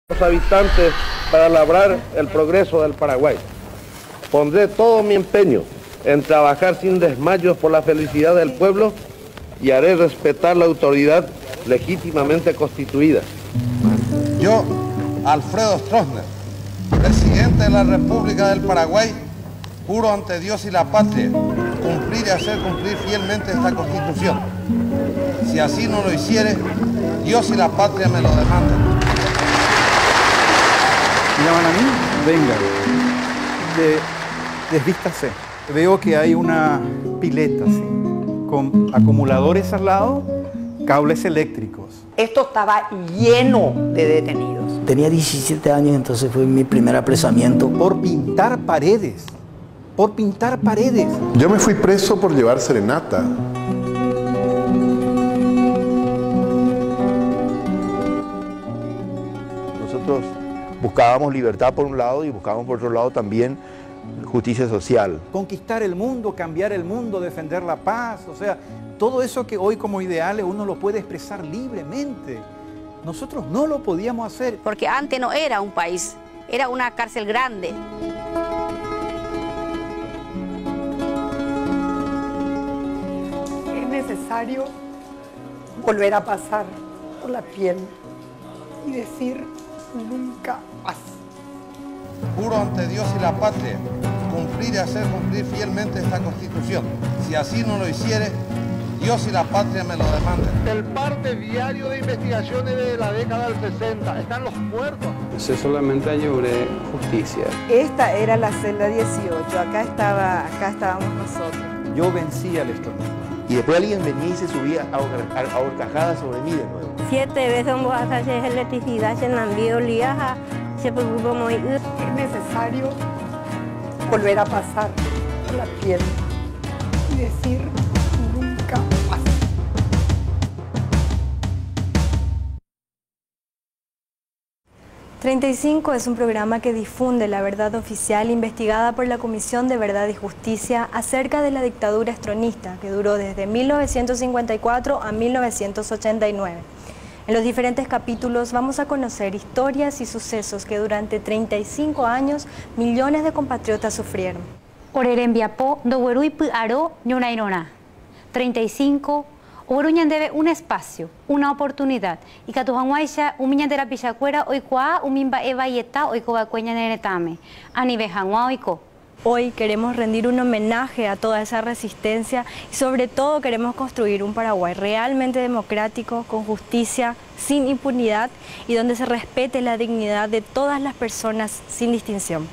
los habitantes para labrar el progreso del Paraguay. Pondré todo mi empeño en trabajar sin desmayos por la felicidad del pueblo y haré respetar la autoridad legítimamente constituida. Yo, Alfredo Stroessner, presidente de la República del Paraguay, juro ante Dios y la patria cumplir y hacer cumplir fielmente esta Constitución. Si así no lo hiciere, Dios y la patria me lo demandan. ¿Me llaman a mí? Venga. Desvístase. Veo que hay una pileta, ¿sí?, con acumuladores al lado, cables eléctricos. Esto estaba lleno de detenidos. Tenía 17 años, entonces fue mi primer apresamiento. Por pintar paredes. Por pintar paredes. Yo me fui preso por llevar serenata. Nosotros buscábamos libertad por un lado y buscábamos por otro lado también justicia social. Conquistar el mundo, cambiar el mundo, defender la paz, o sea, todo eso que hoy como ideales uno lo puede expresar libremente. Nosotros no lo podíamos hacer. Porque antes no era un país, era una cárcel grande. Es necesario volver a pasar por la piel y decir nunca más. Juro ante Dios y la patria cumplir y hacer cumplir fielmente esta Constitución. Si así no lo hiciere, Dios y la patria me lo demandan. El parte diario de investigaciones de la década del 60. Están los muertos. Yo solamente lloré justicia. Esta era la celda 18. Acá estábamos nosotros. Yo vencí al extranjero. Y después alguien venía y se subía a horcajadas sobre mí de nuevo. 7 veces voy a hacer electricidad, se me envió liaja, se preocupó muy. Es necesario volver a pasar por la piel y decir nunca más. «35» es un programa que difunde la verdad oficial investigada por la Comisión de Verdad y Justicia acerca de la dictadura estronista que duró desde 1954 a 1989. En los diferentes capítulos vamos a conocer historias y sucesos que durante 35 años millones de compatriotas sufrieron. Orerembiapó, Doguerui Puaro, Ñonairona. 35, Oruñan debe un espacio, una oportunidad. Y Catujanguaisha, Umiñandera Pichacuera, Oikua, Umimba Eva Yeta, Oikobacueña Neretame. Anibejanguá Oiko. Hoy queremos rendir un homenaje a toda esa resistencia y sobre todo queremos construir un Paraguay realmente democrático, con justicia, sin impunidad y donde se respete la dignidad de todas las personas sin distinción.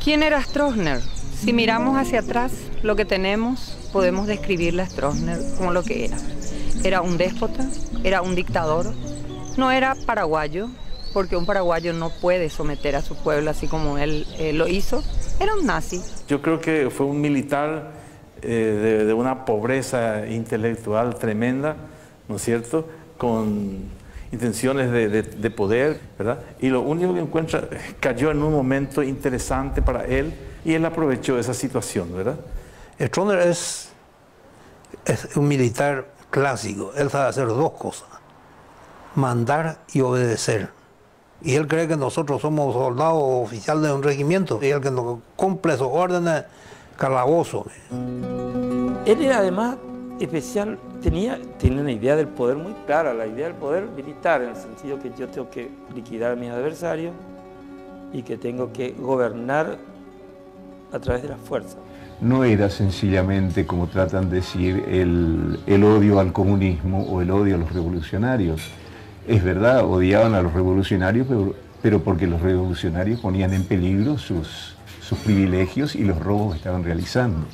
¿Quién era Stroessner? Si miramos hacia atrás, lo que tenemos, podemos describirle a Stroessner como lo que era. Era un déspota, era un dictador. No era paraguayo, porque un paraguayo no puede someter a su pueblo así como él lo hizo. Era un nazi. Yo creo que fue un militar de una pobreza intelectual tremenda, ¿no es cierto?, con intenciones de poder, ¿verdad? Y lo único que encuentra, cayó en un momento interesante para él y él aprovechó esa situación, ¿verdad? Stroessner es un militar clásico. Él sabe hacer dos cosas: mandar y obedecer. Y él cree que nosotros somos soldados oficiales de un regimiento y el que nos cumple sus órdenes, calabozo. Él era además especial, tenía una idea del poder muy clara, la idea del poder militar, en el sentido que yo tengo que liquidar a mis adversarios y que tengo que gobernar a través de la fuerza. No era sencillamente, como tratan de decir, el odio al comunismo o el odio a los revolucionarios. Es verdad, odiaban a los revolucionarios, pero porque los revolucionarios ponían en peligro sus privilegios y los robos que estaban realizando.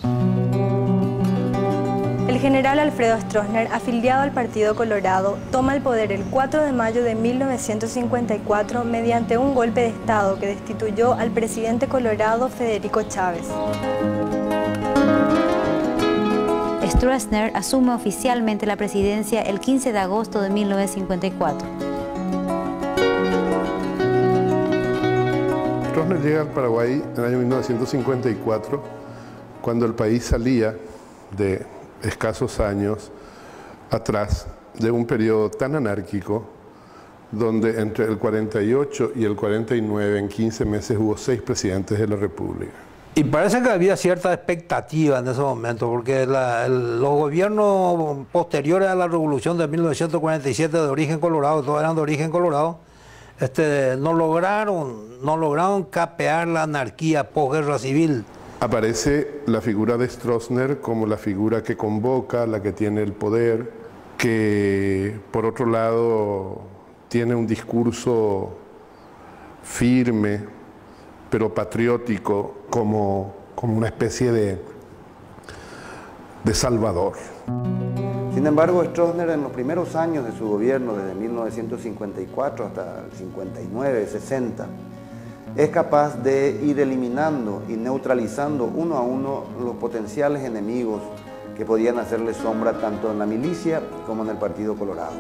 El general Alfredo Stroessner, afiliado al Partido Colorado, toma el poder el 4 de mayo de 1954 mediante un golpe de Estado que destituyó al presidente colorado Federico Chávez. Stroessner asume oficialmente la presidencia el 15 de agosto de 1954. Stroessner llega al Paraguay en el año 1954, cuando el país salía de escasos años atrás de un periodo tan anárquico donde entre el 48 y el 49, en 15 meses, hubo 6 presidentes de la República. Y parece que había cierta expectativa en ese momento, porque los gobiernos posteriores a la Revolución de 1947 de origen colorado, todos eran de origen colorado, no lograron capear la anarquía posguerra civil. Aparece la figura de Stroessner como la figura que convoca, la que tiene el poder, que por otro lado tiene un discurso firme, pero patriótico, como una especie de salvador. Sin embargo, Stroessner en los primeros años de su gobierno, desde 1954 hasta el 59, 60, es capaz de ir eliminando y neutralizando uno a uno los potenciales enemigos que podían hacerle sombra tanto en la milicia como en el Partido Colorado.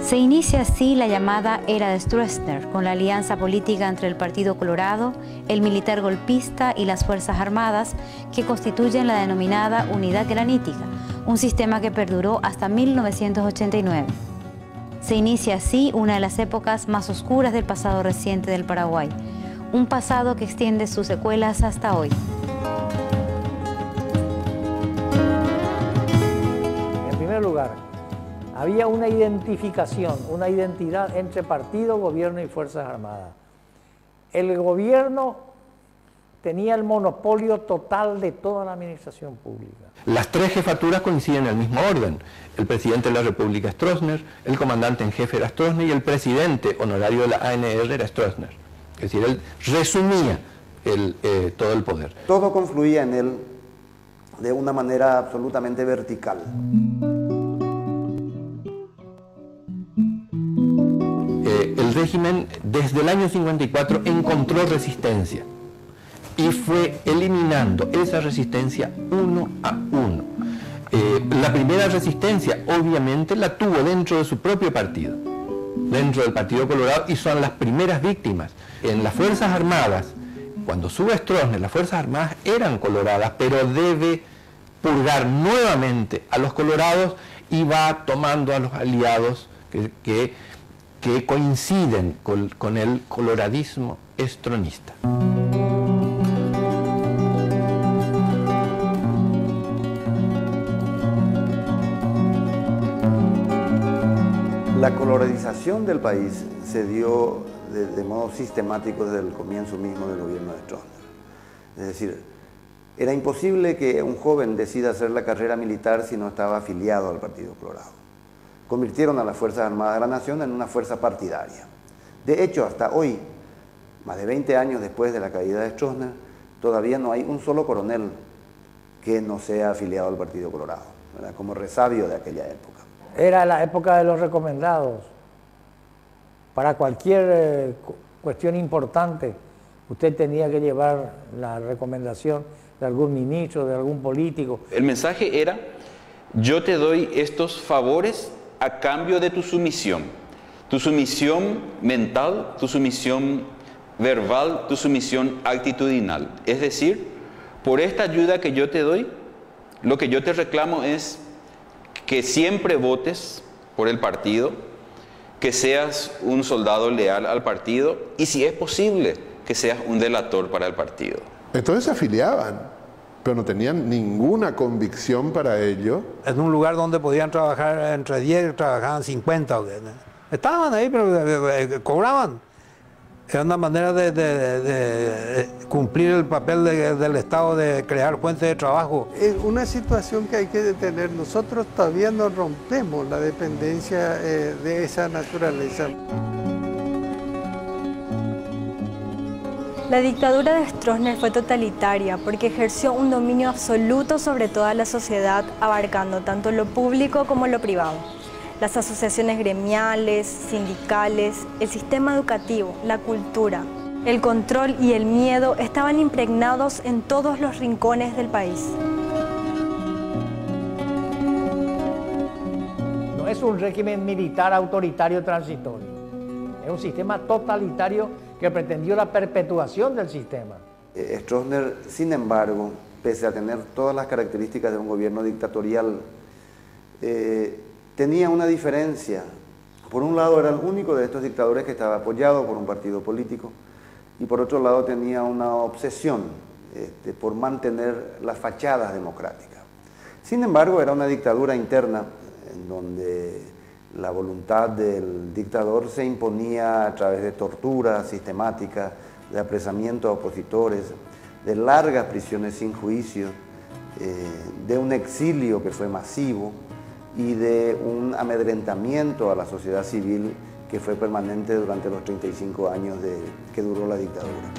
Se inicia así la llamada era de Stroessner, con la alianza política entre el Partido Colorado, el militar golpista y las Fuerzas Armadas, que constituyen la denominada Unidad Granítica, un sistema que perduró hasta 1989. Se inicia así una de las épocas más oscuras del pasado reciente del Paraguay, un pasado que extiende sus secuelas hasta hoy. En primer lugar, había una identificación, una identidad entre partido, gobierno y Fuerzas Armadas. El gobierno tenía el monopolio total de toda la administración pública. Las 3 jefaturas coinciden en el mismo orden. El presidente de la República Stroessner, el comandante en jefe era Stroessner y el presidente honorario de la ANR era Stroessner. Es decir, él resumía todo el poder. Todo confluía en él de una manera absolutamente vertical. El régimen desde el año 54 encontró resistencia y fue eliminando esa resistencia uno a uno. La primera resistencia obviamente la tuvo dentro de su propio partido, dentro del Partido Colorado, y son las primeras víctimas. En las Fuerzas Armadas, cuando sube Stroessner, las Fuerzas Armadas eran coloradas, pero debe purgar nuevamente a los colorados y va tomando a los aliados que coinciden con el coloradismo stronista. La coloradización del país se dio de modo sistemático desde el comienzo mismo del gobierno de Stroessner. Es decir, era imposible que un joven decida hacer la carrera militar si no estaba afiliado al Partido Colorado. Convirtieron a las Fuerzas Armadas de la Nación en una fuerza partidaria. De hecho, hasta hoy, más de 20 años después de la caída de Stroessner, todavía no hay un solo coronel que no sea afiliado al Partido Colorado, ¿verdad? Como resabio de aquella época. Era la época de los recomendados. Para cualquier cuestión importante, usted tenía que llevar la recomendación de algún ministro, de algún político. El mensaje era: yo te doy estos favores a cambio de tu sumisión mental, tu sumisión verbal, tu sumisión actitudinal. Es decir, por esta ayuda que yo te doy, lo que yo te reclamo es que siempre votes por el partido, que seas un soldado leal al partido y, si es posible, que seas un delator para el partido. Entonces se afiliaban, pero no tenían ninguna convicción para ello. En un lugar donde podían trabajar entre 10, trabajaban 50. Estaban ahí, pero cobraban. Era una manera de cumplir el papel del Estado de crear fuentes de trabajo. Es una situación que hay que detener. Nosotros todavía no rompemos la dependencia de esa naturaleza. La dictadura de Stroessner fue totalitaria porque ejerció un dominio absoluto sobre toda la sociedad, abarcando tanto lo público como lo privado. Las asociaciones gremiales, sindicales, el sistema educativo, la cultura, el control y el miedo estaban impregnados en todos los rincones del país. No es un régimen militar autoritario transitorio, es un sistema totalitario que pretendió la perpetuación del sistema. Stroessner, sin embargo, pese a tener todas las características de un gobierno dictatorial, tenía una diferencia. Por un lado era el único de estos dictadores que estaba apoyado por un partido político, y por otro lado tenía una obsesión por mantener las fachadas democráticas. Sin embargo, era una dictadura interna en donde la voluntad del dictador se imponía a través de tortura sistemática, de apresamiento a opositores, de largas prisiones sin juicio, de un exilio que fue masivo y de un amedrentamiento a la sociedad civil que fue permanente durante los 35 años que duró la dictadura.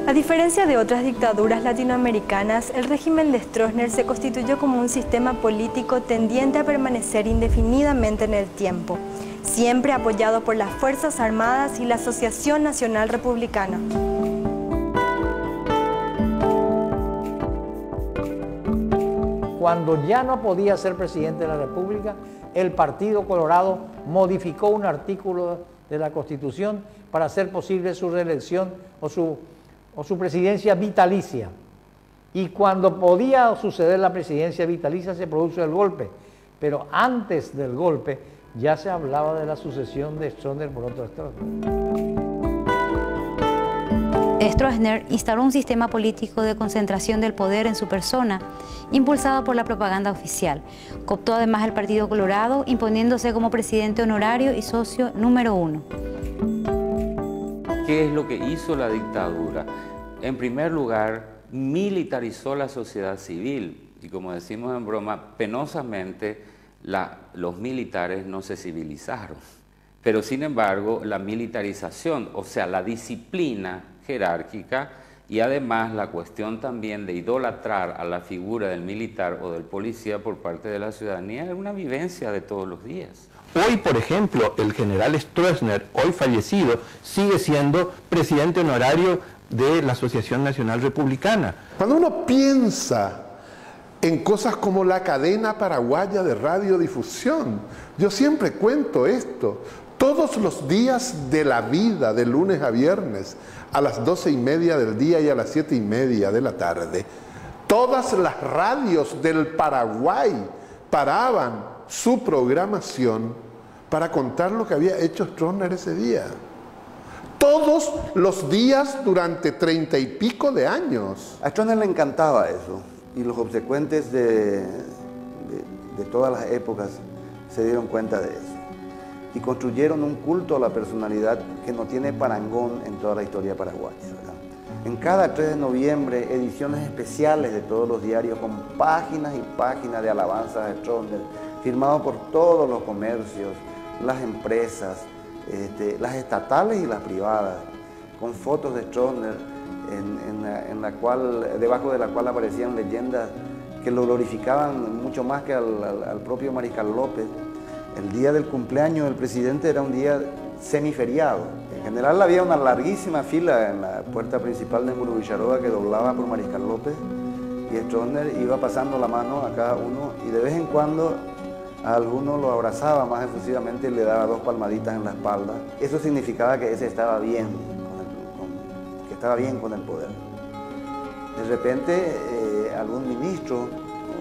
A diferencia de otras dictaduras latinoamericanas, el régimen de Stroessner se constituyó como un sistema político tendiente a permanecer indefinidamente en el tiempo, siempre apoyado por las Fuerzas Armadas y la Asociación Nacional Republicana. Cuando ya no podía ser presidente de la República, el Partido Colorado modificó un artículo de la Constitución para hacer posible su reelección o su presidencia vitalicia. Y cuando podía suceder la presidencia vitalicia se produjo el golpe. Pero antes del golpe ya se hablaba de la sucesión de Stroessner por otro Stroessner. Stroessner instaló un sistema político de concentración del poder en su persona, impulsado por la propaganda oficial. Cooptó además el Partido Colorado, imponiéndose como presidente honorario y socio número 1. ¿Qué es lo que hizo la dictadura? En primer lugar, militarizó la sociedad civil y, como decimos en broma, penosamente los militares no se civilizaron. Pero sin embargo, la militarización, o sea, la disciplina jerárquica y además la cuestión también de idolatrar a la figura del militar o del policía por parte de la ciudadanía es una vivencia de todos los días. Hoy, por ejemplo, el general Stroessner, hoy fallecido, sigue siendo presidente honorario de la Asociación Nacional Republicana. Cuando uno piensa en cosas como la cadena paraguaya de radiodifusión, yo siempre cuento esto, todos los días de la vida, de lunes a viernes, a las 12:30 del día y a las 7:30 de la tarde, todas las radios del Paraguay paraban su programación para contar lo que había hecho Stroessner ese día. Todos los días durante 30 y pico de años. A Stroessner le encantaba eso, y los obsecuentes de todas las épocas se dieron cuenta de eso. Y construyeron un culto a la personalidad que no tiene parangón en toda la historia paraguaya, ¿verdad? En cada 3 de noviembre, ediciones especiales de todos los diarios con páginas y páginas de alabanzas de Stroessner, firmado por todos los comercios, las empresas, las estatales y las privadas, con fotos de Stroessner, debajo de la cual aparecían leyendas que lo glorificaban mucho más que al propio Mariscal López. El día del cumpleaños del presidente era un día semiferiado. En general había una larguísima fila en la puerta principal de Muro Villaroa que doblaba por Mariscal López, y Stroessner iba pasando la mano a cada uno y de vez en cuando a alguno lo abrazaba más efusivamente y le daba 2 palmaditas en la espalda. Eso significaba que ese estaba bien, que estaba bien con el poder. De repente algún ministro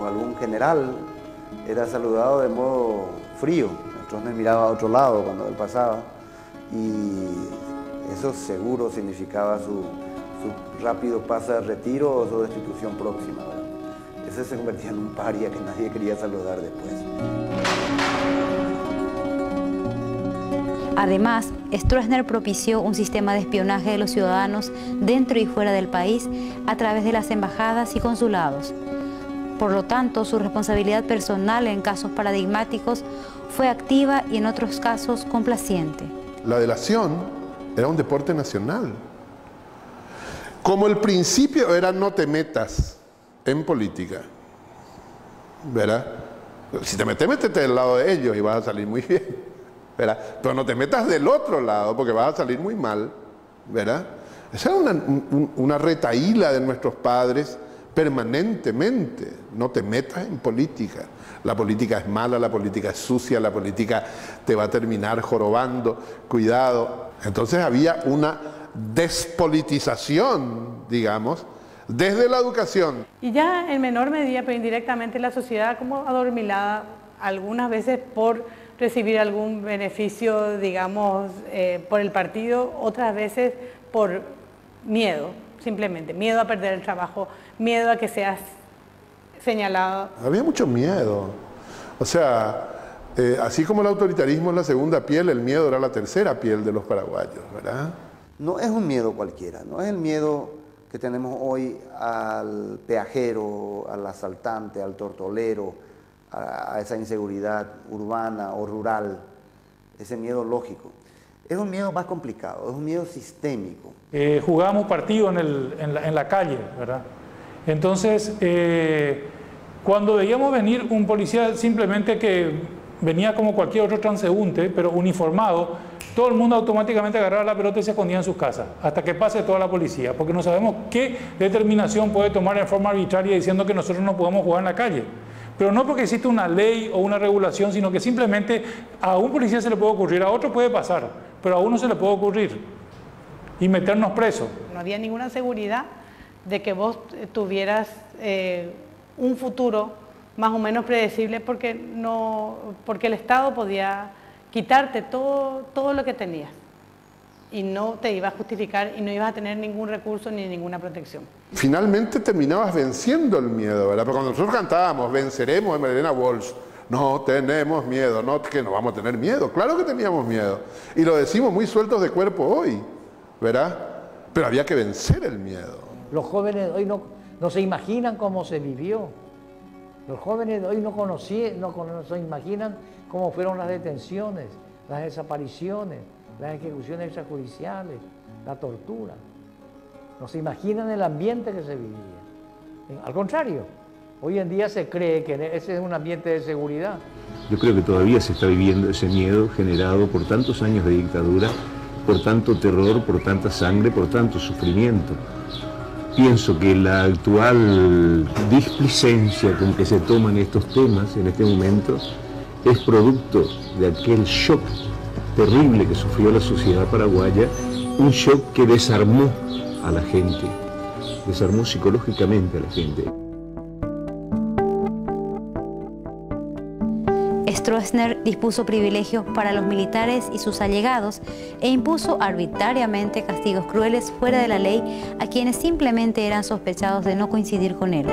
o algún general era saludado de modo frío. Stroessner miraba a otro lado cuando él pasaba y eso seguro significaba su rápido paso de retiro o su destitución próxima, ¿verdad? Ese se convertía en un paria que nadie quería saludar después. Además, Stroessner propició un sistema de espionaje de los ciudadanos dentro y fuera del país a través de las embajadas y consulados. Por lo tanto, su responsabilidad personal en casos paradigmáticos fue activa y en otros casos complaciente. La delación era un deporte nacional. Como el principio era no te metas en política, ¿verdad? Si te metes, métete del lado de ellos y vas a salir muy bien, ¿verdad? Pero no te metas del otro lado porque vas a salir muy mal, ¿verdad? Esa es una retahíla de nuestros padres permanentemente. No te metas en política. La política es mala, la política es sucia, la política te va a terminar jorobando. Cuidado. Entonces había una despolitización, digamos, desde la educación. Y ya en menor medida, pero indirectamente, la sociedad como adormilada, algunas veces por recibir algún beneficio, digamos, por el partido, otras veces por miedo, simplemente, miedo a perder el trabajo, miedo a que seas señalado. Había mucho miedo. O sea, así como el autoritarismo es la segunda piel, el miedo era la tercera piel de los paraguayos, ¿verdad? No es un miedo cualquiera, no es el miedo que tenemos hoy al peajero, al asaltante, al tortolero, a esa inseguridad urbana o rural, ese miedo lógico. Es un miedo más complicado, es un miedo sistémico. Jugábamos partido en la calle, ¿verdad? Entonces, cuando veíamos venir un policía simplemente que venía como cualquier otro transeúnte, pero uniformado, todo el mundo automáticamente agarraba la pelota y se escondía en sus casas, hasta que pase toda la policía, porque no sabemos qué determinación puede tomar en forma arbitraria diciendo que nosotros no podemos jugar en la calle. Pero no porque existe una ley o una regulación, sino que simplemente a un policía se le puede ocurrir, a otro puede pasar, pero a uno se le puede ocurrir y meternos presos. No había ninguna seguridad de que vos tuvieras un futuro más o menos predecible porque el Estado podía quitarte todo lo que tenías y no te iba a justificar y no ibas a tener ningún recurso ni ninguna protección. Finalmente terminabas venciendo el miedo, ¿verdad? Pero cuando nosotros cantábamos, venceremos de Marilena Walsh, no tenemos miedo, no que no vamos a tener miedo, claro que teníamos miedo. Y lo decimos muy sueltos de cuerpo hoy, ¿verdad? Pero había que vencer el miedo. Los jóvenes de hoy no se imaginan cómo se vivió. Los jóvenes de hoy no se imaginan cómo fueron las detenciones, las desapariciones, las ejecuciones extrajudiciales, la tortura. No se imaginan el ambiente que se vivía. Al contrario, hoy en día se cree que ese es un ambiente de seguridad. Yo creo que todavía se está viviendo ese miedo generado por tantos años de dictadura, por tanto terror, por tanta sangre, por tanto sufrimiento. Pienso que la actual displicencia con que se toman estos temas en este momento es producto de aquel shock terrible que sufrió la sociedad paraguaya, un shock que desarmó a la gente, desarmó psicológicamente a la gente. Stroessner dispuso privilegios para los militares y sus allegados e impuso arbitrariamente castigos crueles fuera de la ley a quienes simplemente eran sospechados de no coincidir con él.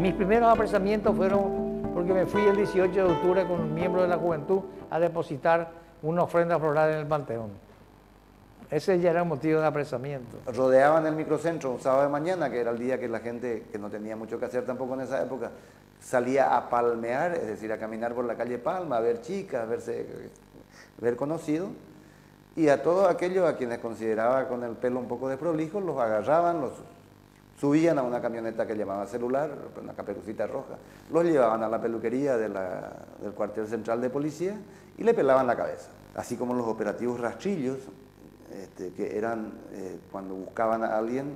Mis primeros apresamientos fueron porque me fui el 18 de octubre con un miembro de la juventud a depositar una ofrenda floral en el Panteón. Ese ya era un motivo de apresamiento. Rodeaban el microcentro un sábado de mañana, que era el día que la gente, que no tenía mucho que hacer tampoco en esa época, salía a palmear, es decir, a caminar por la calle Palma, a ver chicas, ver conocidos, y a todos aquellos a quienes consideraba con el pelo un poco desprolijo, los agarraban, los subían a una camioneta que llamaba celular, una caperucita roja, los llevaban a la peluquería del cuartel central de policía y le pelaban la cabeza. Así como los operativos rastrillos, que eran cuando buscaban a alguien,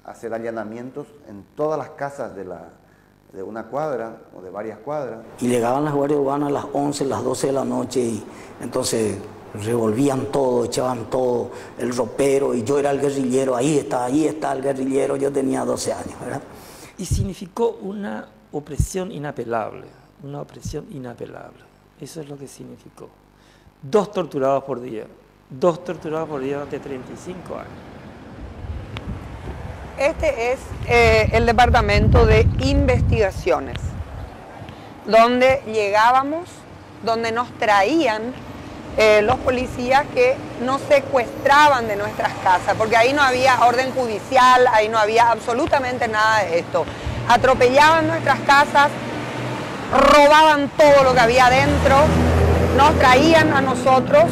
hacer allanamientos en todas las casas de una cuadra o de varias cuadras. Y llegaban las guardias urbanas a las 11, las 12 de la noche y entonces revolvían todo, echaban todo, el ropero, y yo era el guerrillero, ahí está el guerrillero, yo tenía 12 años, ¿verdad? Y significó una opresión inapelable, eso es lo que significó. 2 torturados por día durante 35 años. Este es el departamento de investigaciones, donde llegábamos, donde nos traían los policías que nos secuestraban de nuestras casas, porque ahí no había orden judicial, ahí no había absolutamente nada de esto. Atropellaban nuestras casas, robaban todo lo que había adentro, nos traían a nosotros.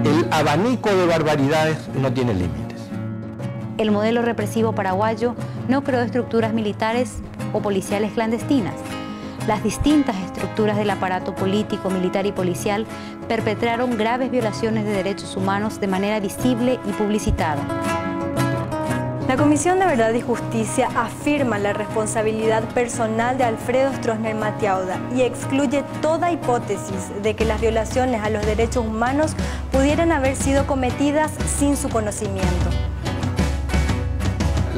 El abanico de barbaridades no tiene límites. El modelo represivo paraguayo no creó estructuras militares o policiales clandestinas. Las distintas estructuras del aparato político, militar y policial perpetraron graves violaciones de derechos humanos de manera visible y publicitada. La Comisión de Verdad y Justicia afirma la responsabilidad personal de Alfredo Stroessner Matiauda y excluye toda hipótesis de que las violaciones a los derechos humanos pudieran haber sido cometidas sin su conocimiento.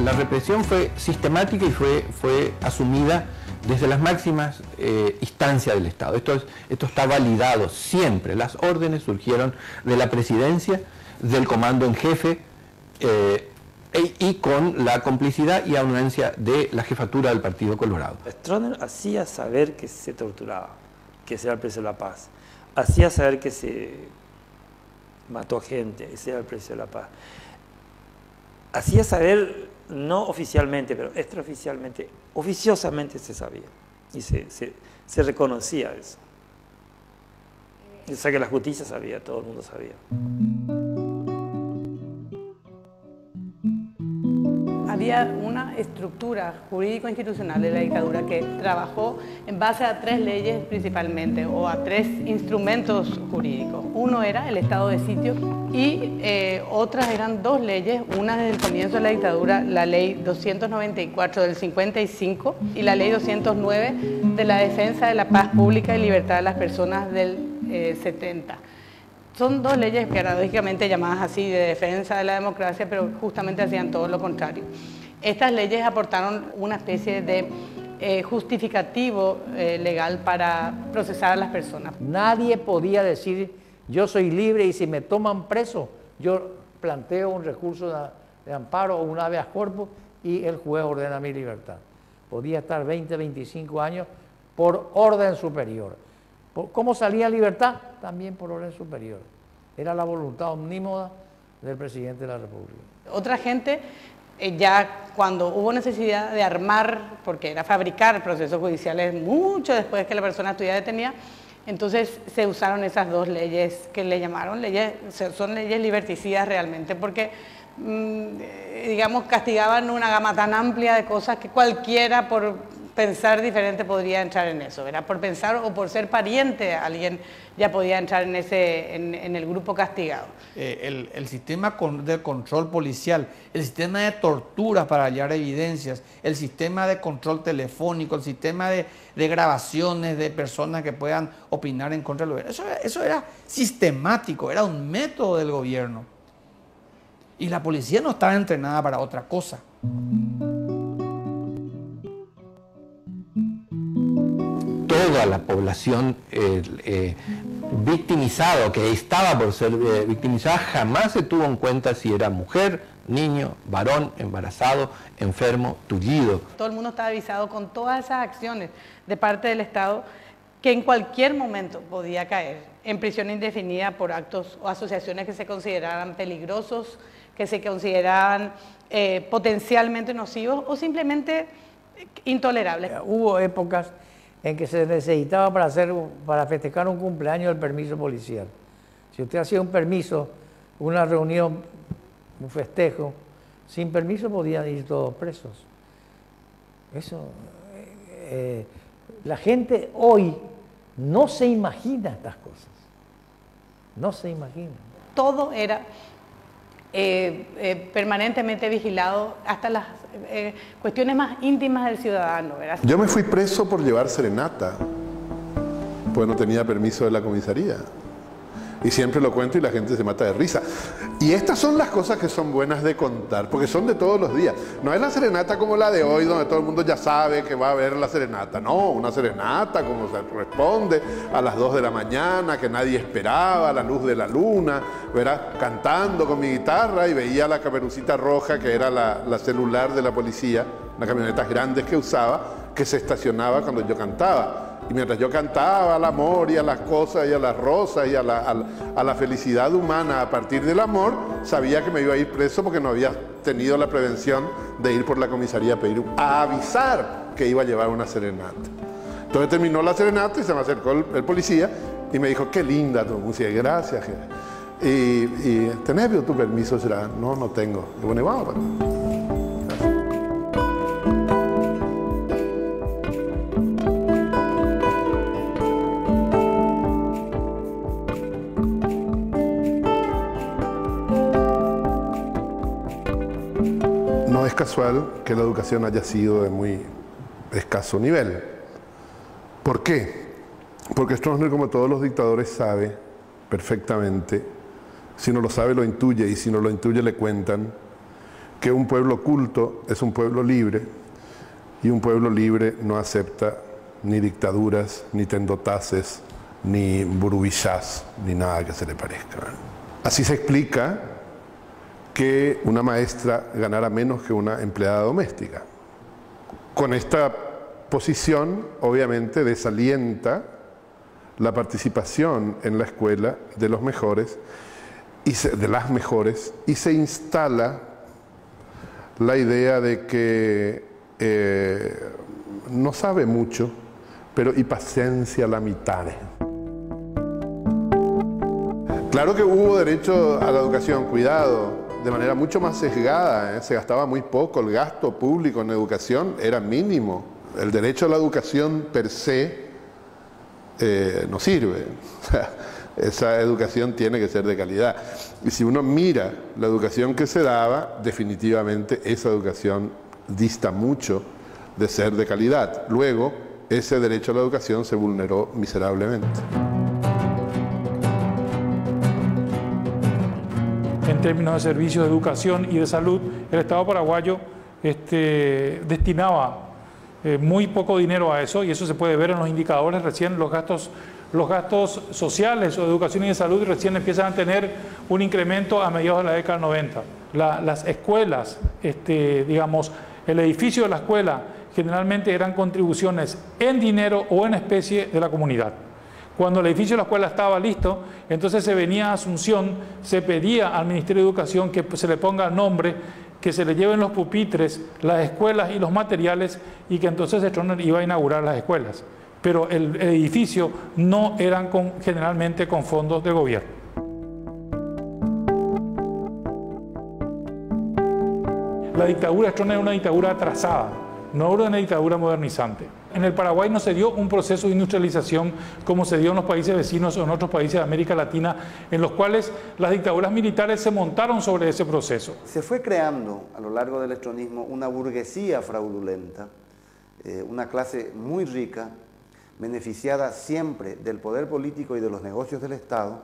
La represión fue sistemática y fue asumida desde las máximas instancias del Estado. Esto está validado siempre. Las órdenes surgieron de la presidencia, del comando en jefe, y con la complicidad y anuencia de la jefatura del Partido Colorado. Stroessner hacía saber que se torturaba, que ese era el precio de la paz. Hacía saber que se mató gente, ese era el precio de la paz. Hacía saber, no oficialmente, pero extraoficialmente, oficiosamente se sabía y se reconocía eso. O sea que la justicia sabía, todo el mundo sabía. Había una estructura jurídico-institucional de la dictadura que trabajó en base a 3 leyes principalmente, o a 3 instrumentos jurídicos. Uno era el estado de sitio y otras eran 2 leyes, una desde el comienzo de la dictadura, la ley 294 del 55 y la ley 209 de la defensa de la paz pública y libertad de las personas del 70. Son 2 leyes paradójicamente llamadas así, de defensa de la democracia, pero justamente hacían todo lo contrario. Estas leyes aportaron una especie de justificativo legal para procesar a las personas. Nadie podía decir, yo soy libre y si me toman preso, yo planteo un recurso de amparo o un habeas corpus y el juez ordena mi libertad. Podía estar 20, 25 años por orden superior. ¿Cómo salía libertad? También por orden superior. Era la voluntad omnímoda del presidente de la República. Otra gente, ya cuando hubo necesidad de armar, porque era fabricar procesos judiciales mucho después que la persona estuviera detenida, entonces se usaron esas 2 leyes que le llamaron leyes, son leyes liberticidas realmente, porque digamos castigaban una gama tan amplia de cosas que cualquiera por pensar diferente podría entrar en eso, ¿verdad? Por pensar o por ser pariente de alguien ya podía entrar en el grupo castigado. El sistema de control policial, el sistema de torturas para hallar evidencias, el sistema de control telefónico, el sistema de grabaciones de personas que puedan opinar en contra del gobierno, eso era sistemático, era un método del gobierno. Y la policía no estaba entrenada para otra cosa. Toda la población victimizada, que estaba por ser victimizada, jamás se tuvo en cuenta si era mujer, niño, varón, embarazado, enfermo, tullido. Todo el mundo estaba avisado con todas esas acciones de parte del Estado que en cualquier momento podía caer en prisión indefinida por actos o asociaciones que se consideraran peligrosos, que se consideraban potencialmente nocivos o simplemente intolerables. Hubo épocas en que se necesitaba para festejar un cumpleaños el permiso policial. Si usted hacía un permiso, una reunión, un festejo, sin permiso podían ir todos presos. Eso, la gente hoy no se imagina estas cosas, no se imagina. Todo era permanentemente vigilado, hasta las cuestiones más íntimas del ciudadano, ¿verdad? Yo me fui preso por llevar serenata, pues no tenía permiso de la comisaría. Y siempre lo cuento y la gente se mata de risa. Y estas son las cosas que son buenas de contar, porque son de todos los días. No es la serenata como la de hoy, donde todo el mundo ya sabe que va a haber la serenata. No, una serenata como se corresponde, a las 2 de la mañana, que nadie esperaba, a la luz de la luna, ¿verdad? Cantando con mi guitarra y veía la Caperucita Roja, que era la celular de la policía, las camionetas grandes que usaba, que se estacionaba cuando yo cantaba. Y mientras yo cantaba al amor y a las cosas y a las rosas y a la felicidad humana a partir del amor, sabía que me iba a ir preso porque no había tenido la prevención de ir por la comisaría a avisar que iba a llevar una serenata. Entonces terminó la serenata y se me acercó el policía y me dijo, qué linda tu música, gracias. Y ¿tenés tu permiso? Será, no tengo. Y bueno, vamos para acá. No es casual que la educación haya sido de muy escaso nivel. ¿Por qué? Porque Stroessner, como todos los dictadores, sabe perfectamente, si no lo sabe lo intuye, y si no lo intuye le cuentan, que un pueblo culto es un pueblo libre, y un pueblo libre no acepta ni dictaduras, ni tendotaces, ni burubillás, ni nada que se le parezca. Así se explica que una maestra ganara menos que una empleada doméstica. Con esta posición, obviamente, desalienta la participación en la escuela de los mejores, de las mejores, y se instala la idea de que no sabe mucho, pero y paciencia la mitad. Claro que hubo derecho a la educación, cuidado, de manera mucho más sesgada, se gastaba muy poco, el gasto público en educación era mínimo. El derecho a la educación per se no sirve. Esa educación tiene que ser de calidad. Y si uno mira la educación que se daba, definitivamente esa educación dista mucho de ser de calidad. Luego, ese derecho a la educación se vulneró miserablemente. En términos de servicios de educación y de salud, el Estado paraguayo destinaba muy poco dinero a eso, y eso se puede ver en los indicadores. Recién los gastos sociales o de educación y de salud recién empiezan a tener un incremento a mediados de la década del 90. Las escuelas, digamos, el edificio de la escuela generalmente eran contribuciones en dinero o en especie de la comunidad. Cuando el edificio de la escuela estaba listo, entonces se venía a Asunción, se pedía al Ministerio de Educación que se le ponga nombre, que se le lleven los pupitres, las escuelas y los materiales, y que entonces Stroessner iba a inaugurar las escuelas. Pero el edificio no eran generalmente con fondos del gobierno. La dictadura de Stroessner era una dictadura atrasada, no era una dictadura modernizante. En el Paraguay no se dio un proceso de industrialización como se dio en los países vecinos o en otros países de América Latina, en los cuales las dictaduras militares se montaron sobre ese proceso. Se fue creando a lo largo del estronismo una burguesía fraudulenta, una clase muy rica, beneficiada siempre del poder político y de los negocios del Estado,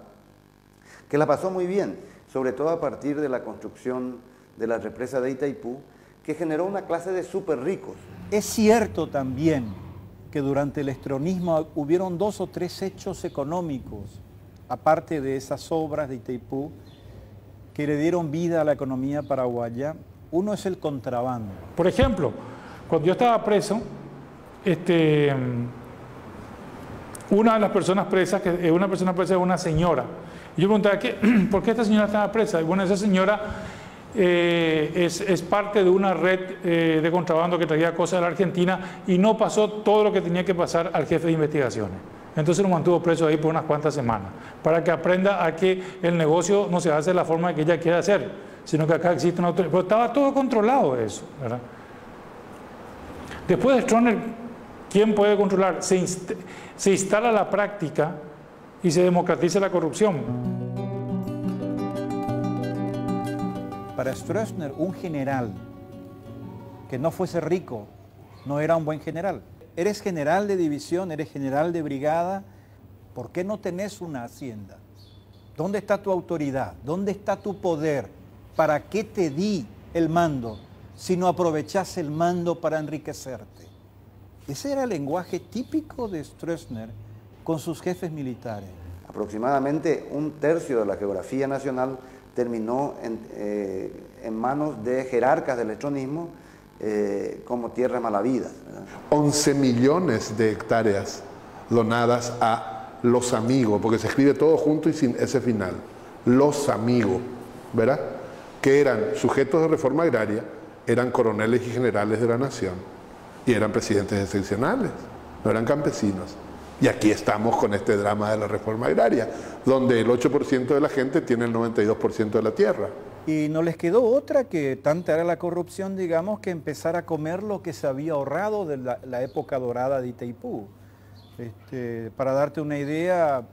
que la pasó muy bien, sobre todo a partir de la construcción de la represa de Itaipú, que generó una clase de súper ricos. Es cierto también que durante el estronismo hubieron 2 o 3 hechos económicos, aparte de esas obras de Itaipú, que le dieron vida a la economía paraguaya. Uno es el contrabando. Por ejemplo, cuando yo estaba preso, una de las personas presas, una persona presa es una señora. Y yo preguntaba, ¿por qué esta señora estaba presa? Y bueno, esa señora es parte de una red de contrabando que traía cosas de la Argentina y no pasó todo lo que tenía que pasar al jefe de investigaciones. Entonces lo mantuvo preso ahí por unas cuantas semanas, para que aprenda a que el negocio no se hace de la forma que ella quiere hacer, sino que acá existe una autoridad. Pero estaba todo controlado eso, ¿verdad? Después de Stroessner, ¿quién puede controlar? Se instala la práctica y se democratiza la corrupción. Para Stroessner, un general que no fuese rico no era un buen general. Eres general de división, eres general de brigada, ¿por qué no tenés una hacienda? ¿Dónde está tu autoridad? ¿Dónde está tu poder? ¿Para qué te di el mando si no aprovechás el mando para enriquecerte? Ese era el lenguaje típico de Stroessner con sus jefes militares. Aproximadamente 1/3 de la geografía nacional terminó en manos de jerarcas del estronismo como tierras malavidas, ¿verdad? 11 millones de hectáreas donadas a los amigos, porque se escribe todo junto y sin ese final. Los amigos, ¿verdad? Que eran sujetos de reforma agraria, eran coroneles y generales de la nación y eran presidentes excepcionales, no eran campesinos. Y aquí estamos con este drama de la reforma agraria, donde el 8% de la gente tiene el 92% de la tierra. Y no les quedó otra que tanta era la corrupción, digamos, que empezar a comer lo que se había ahorrado de la época dorada de Itaipú. Para darte una idea,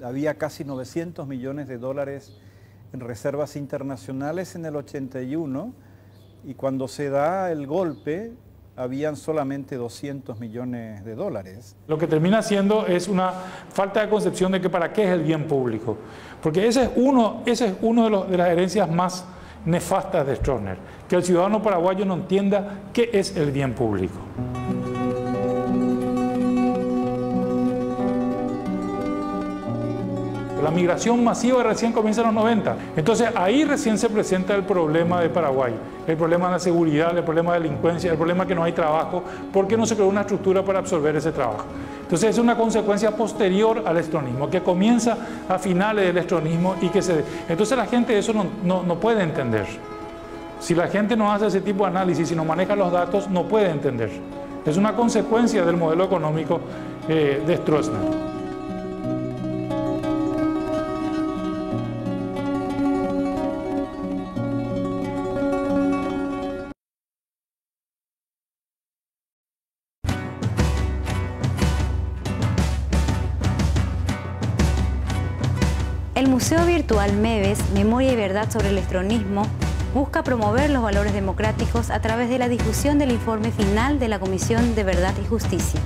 había casi 900 millones de dólares en reservas internacionales en el 81, y cuando se da el golpe, habían solamente 200 millones de dólares. Lo que termina siendo es una falta de concepción de que para qué es el bien público. Porque ese es uno de las herencias más nefastas de Stroessner, que el ciudadano paraguayo no entienda qué es el bien público. La migración masiva recién comienza en los 90. Entonces ahí recién se presenta el problema de Paraguay. El problema de la seguridad, el problema de la delincuencia, el problema de que no hay trabajo, porque no se creó una estructura para absorber ese trabajo. Entonces es una consecuencia posterior al estronismo, que comienza a finales del estronismo y que se... Entonces la gente eso no puede entender. Si la gente no hace ese tipo de análisis, si no maneja los datos, no puede entender. Es una consecuencia del modelo económico de Stroessner. El Museo Virtual MEVES, Memoria y Verdad sobre el Estronismo, busca promover los valores democráticos a través de la difusión del informe final de la Comisión de Verdad y Justicia.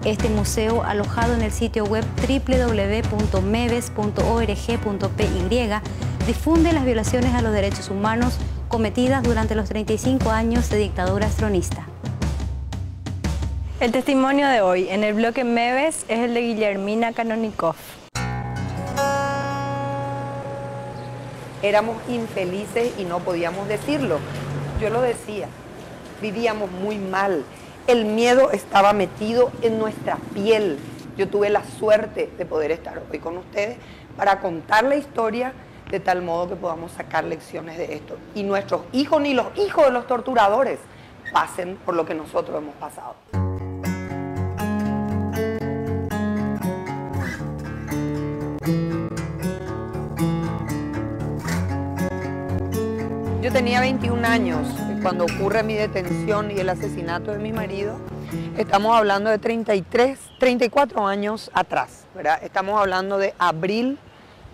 Este museo, alojado en el sitio web www.meves.org.py, difunde las violaciones a los derechos humanos cometidas durante los 35 años de dictadura stronista. El testimonio de hoy en el bloque MEVES es el de Guillermina Kanonikov. Éramos infelices y no podíamos decirlo. Yo lo decía, vivíamos muy mal. El miedo estaba metido en nuestra piel. Yo tuve la suerte de poder estar hoy con ustedes para contar la historia de tal modo que podamos sacar lecciones de esto. Y nuestros hijos ni los hijos de los torturadores pasen por lo que nosotros hemos pasado. Yo tenía 21 años cuando ocurre mi detención y el asesinato de mi marido. Estamos hablando de 34 años atrás, ¿verdad? Estamos hablando de abril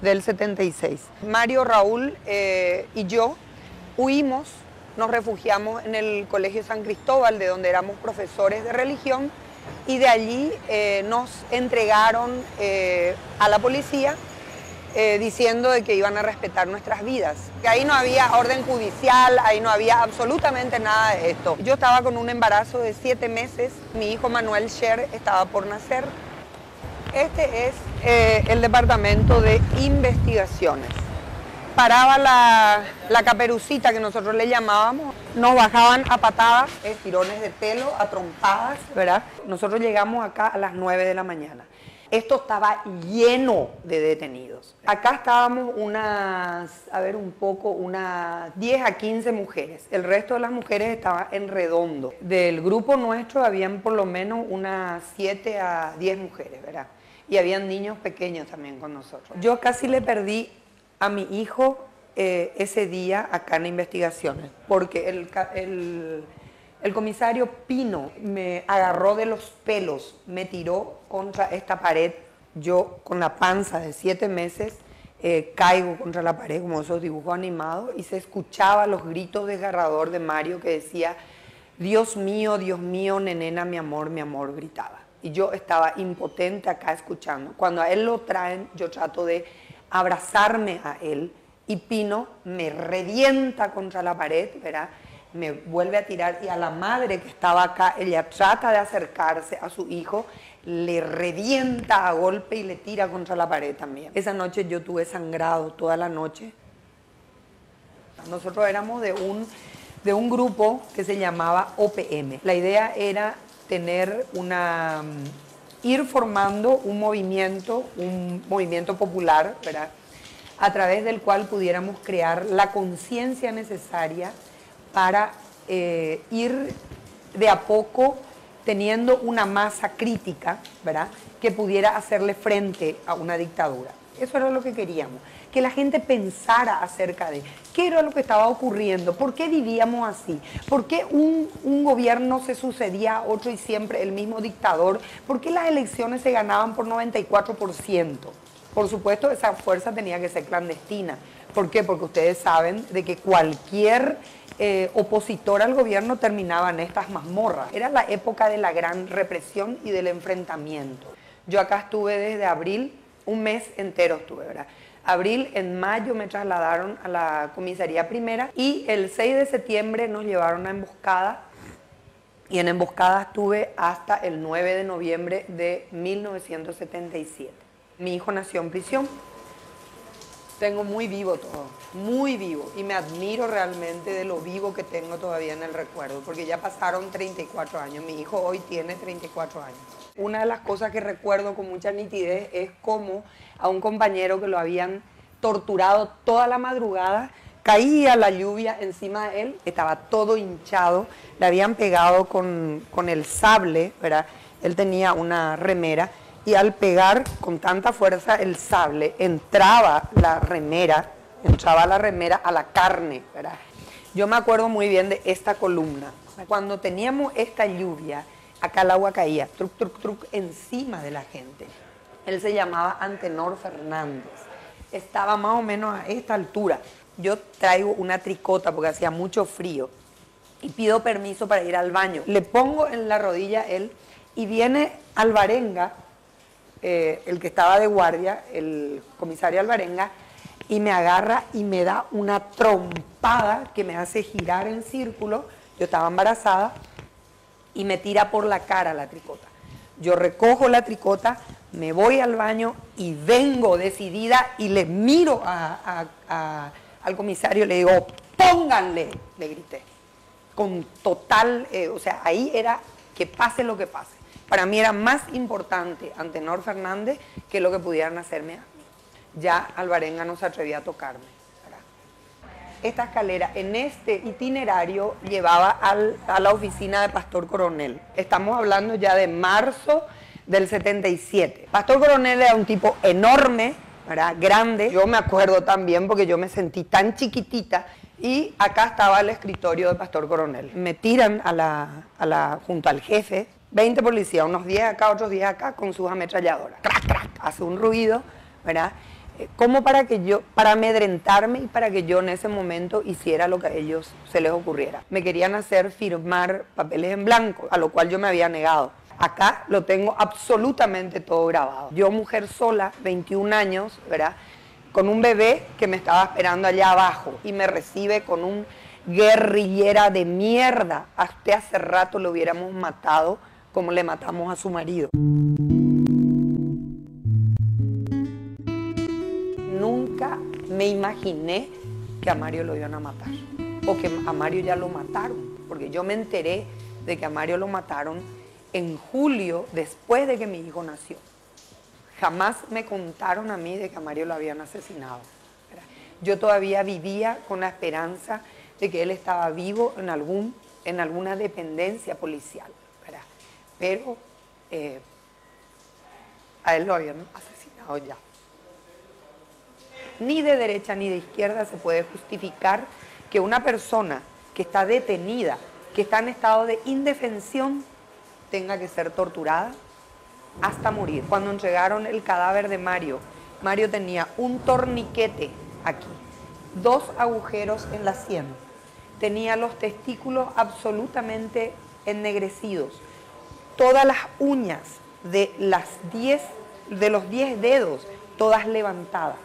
del 76. Mario, Raúl y yo huimos, nos refugiamos en el Colegio San Cristóbal, de donde éramos profesores de religión, y de allí nos entregaron a la policía, diciendo de que iban a respetar nuestras vidas. Que ahí no había orden judicial, ahí no había absolutamente nada de esto. Yo estaba con un embarazo de 7 meses, mi hijo Manuel Sher estaba por nacer. Este es el departamento de investigaciones. Paraba la caperucita, que nosotros le llamábamos, nos bajaban a patadas, tirones de pelo, a trompadas, ¿verdad? Nosotros llegamos acá a las 9 de la mañana. Esto estaba lleno de detenidos. Acá estábamos unas 10 a 15 mujeres. El resto de las mujeres estaba en redondo. Del grupo nuestro habían por lo menos unas 7 a 10 mujeres, ¿verdad? Y habían niños pequeños también con nosotros. Yo casi le perdí a mi hijo ese día acá en investigaciones, porque el comisario Pino me agarró de los pelos, me tiró contra esta pared. Yo, con la panza de 7 meses, caigo contra la pared, como esos dibujos animados, y se escuchaba los gritos desgarrador de Mario, que decía, Dios mío, nenena, mi amor, gritaba. Y yo estaba impotente acá escuchando. Cuando a él lo traen, yo trato de abrazarme a él, y Pino me revienta contra la pared, ¿verdad? Me vuelve a tirar, y a la madre que estaba acá, ella trata de acercarse a su hijo, le revienta a golpe y le tira contra la pared también. Esa noche yo tuve sangrado toda la noche. Nosotros éramos de un grupo que se llamaba OPM. La idea era ir formando un movimiento popular, ¿verdad? A través del cual pudiéramos crear la conciencia necesaria para ir de a poco teniendo una masa crítica, ¿verdad?, que pudiera hacerle frente a una dictadura. Eso era lo que queríamos, que la gente pensara acerca de qué era lo que estaba ocurriendo, por qué vivíamos así, por qué un gobierno se sucedía a otro y siempre el mismo dictador, por qué las elecciones se ganaban por 94%. Por supuesto, esa fuerza tenía que ser clandestina. ¿Por qué? Porque ustedes saben de que cualquier opositor al gobierno terminaba en estas mazmorras. Era la época de la gran represión y del enfrentamiento. Yo acá estuve desde abril, un mes entero estuve, ¿verdad? Abril, en mayo me trasladaron a la comisaría primera y el 6 de septiembre nos llevaron a emboscada y en emboscada estuve hasta el 9 de noviembre de 1977. Mi hijo nació en prisión. Tengo muy vivo todo, muy vivo, y me admiro realmente de lo vivo que tengo todavía en el recuerdo, porque ya pasaron 34 años, mi hijo hoy tiene 34 años. Una de las cosas que recuerdo con mucha nitidez es cómo a un compañero que lo habían torturado toda la madrugada, caía la lluvia encima de él, estaba todo hinchado, le habían pegado con el sable, ¿verdad? Él tenía una remera, y al pegar con tanta fuerza el sable, entraba la remera a la carne, ¿verdad? Yo me acuerdo muy bien de esta columna. Cuando teníamos esta lluvia, acá el agua caía, truc, truc, truc, encima de la gente. Él se llamaba Antenor Fernández. Estaba más o menos a esta altura. Yo traigo una tricota porque hacía mucho frío y pido permiso para ir al baño. Le pongo en la rodilla él y viene Alvarenga, el que estaba de guardia, el comisario Alvarenga, y me agarra y me da una trompada que me hace girar en círculo. Yo estaba embarazada y me tira por la cara la tricota. Yo recojo la tricota, me voy al baño y vengo decidida y le miro al comisario, le digo, pónganle, le grité, con total, o sea, ahí era que pase lo que pase. Para mí era más importante Antenor Fernández que lo que pudieran hacerme a mí. Ya Alvarenga no se atrevía a tocarme, ¿verdad? Esta escalera en este itinerario llevaba a la oficina de Pastor Coronel. Estamos hablando ya de marzo del 77. Pastor Coronel era un tipo enorme, ¿verdad?, grande. Yo me acuerdo también porque yo me sentí tan chiquitita. Y acá estaba el escritorio de Pastor Coronel. Me tiran junto al jefe, 20 policías, unos 10 acá, otros 10 acá, con sus ametralladoras. ¡Crac, crac! Hace un ruido, ¿verdad? Como para amedrentarme y para que yo en ese momento hiciera lo que a ellos se les ocurriera. Me querían hacer firmar papeles en blanco, a lo cual yo me había negado. Acá lo tengo absolutamente todo grabado. Yo, mujer sola, 21 años, ¿verdad?, con un bebé que me estaba esperando allá abajo y me recibe con un guerrillera de mierda. Hasta hace rato lo hubiéramos matado como le matamos a su marido. Nunca me imaginé que a Mario lo iban a matar o que a Mario ya lo mataron, porque yo me enteré de que a Mario lo mataron en julio después de que mi hijo nació. Jamás me contaron a mí de que a Mario lo habían asesinado, ¿verdad? Yo todavía vivía con la esperanza de que él estaba vivo en alguna dependencia policial, ¿verdad? Pero a él lo habían asesinado ya. Ni de derecha ni de izquierda se puede justificar que una persona que está detenida, que está en estado de indefensión, tenga que ser torturada hasta morir. Cuando entregaron el cadáver de Mario, Mario tenía un torniquete aquí, 2 agujeros en la sien, tenía los testículos absolutamente ennegrecidos, todas las uñas de los 10 dedos, todas levantadas,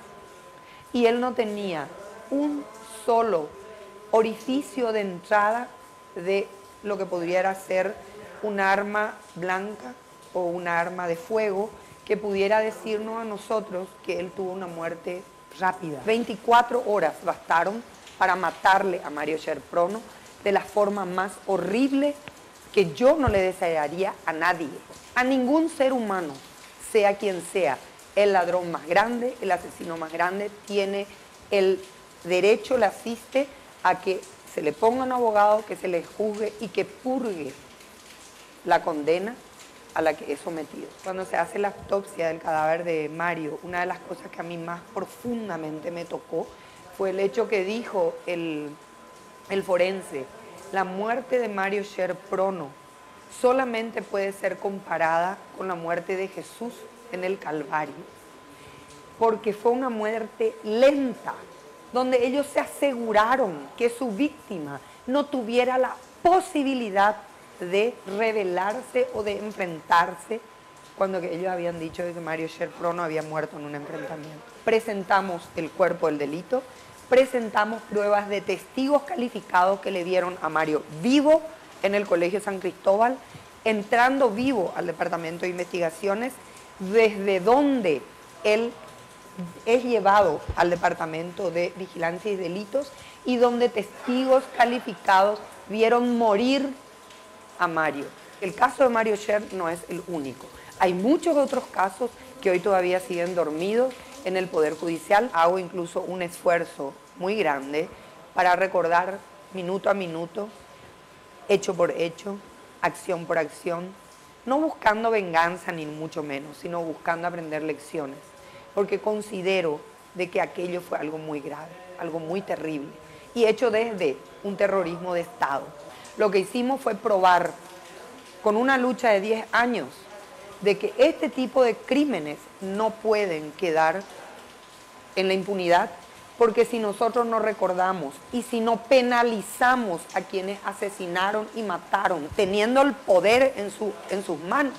y él no tenía un solo orificio de entrada de lo que pudiera ser un arma blanca o una arma de fuego que pudiera decirnos a nosotros que él tuvo una muerte rápida. 24 horas bastaron para matarle a Mario Scherprono de la forma más horrible que yo no le desearía a nadie, a ningún ser humano, sea quien sea. El ladrón más grande, el asesino más grande, tiene el derecho, le asiste a que se le ponga un abogado, que se le juzgue y que purgue la condena a la que es sometido. Cuando se hace la autopsia del cadáver de Mario, una de las cosas que a mí más profundamente me tocó fue el hecho que dijo el forense: la muerte de Mario Sher Prono solamente puede ser comparada con la muerte de Jesús en el Calvario, porque fue una muerte lenta, donde ellos se aseguraron que su víctima no tuviera la posibilidad de rebelarse o de enfrentarse, cuando que ellos habían dicho de que Mario Sher Prono había muerto en un enfrentamiento. Presentamos el cuerpo del delito, presentamos pruebas de testigos calificados que le vieron a Mario vivo en el Colegio San Cristóbal, entrando vivo al Departamento de Investigaciones, desde donde él es llevado al Departamento de Vigilancia y Delitos, y donde testigos calificados vieron morir a Mario. El caso de Mario Sher no es el único. Hay muchos otros casos que hoy todavía siguen dormidos en el Poder Judicial. Hago incluso un esfuerzo muy grande para recordar minuto a minuto, hecho por hecho, acción por acción, no buscando venganza ni mucho menos, sino buscando aprender lecciones, porque considero de que aquello fue algo muy grave, algo muy terrible, y hecho desde un terrorismo de Estado. Lo que hicimos fue probar, con una lucha de 10 años, de que este tipo de crímenes no pueden quedar en la impunidad, porque si nosotros no recordamos y si no penalizamos a quienes asesinaron y mataron, teniendo el poder en sus manos,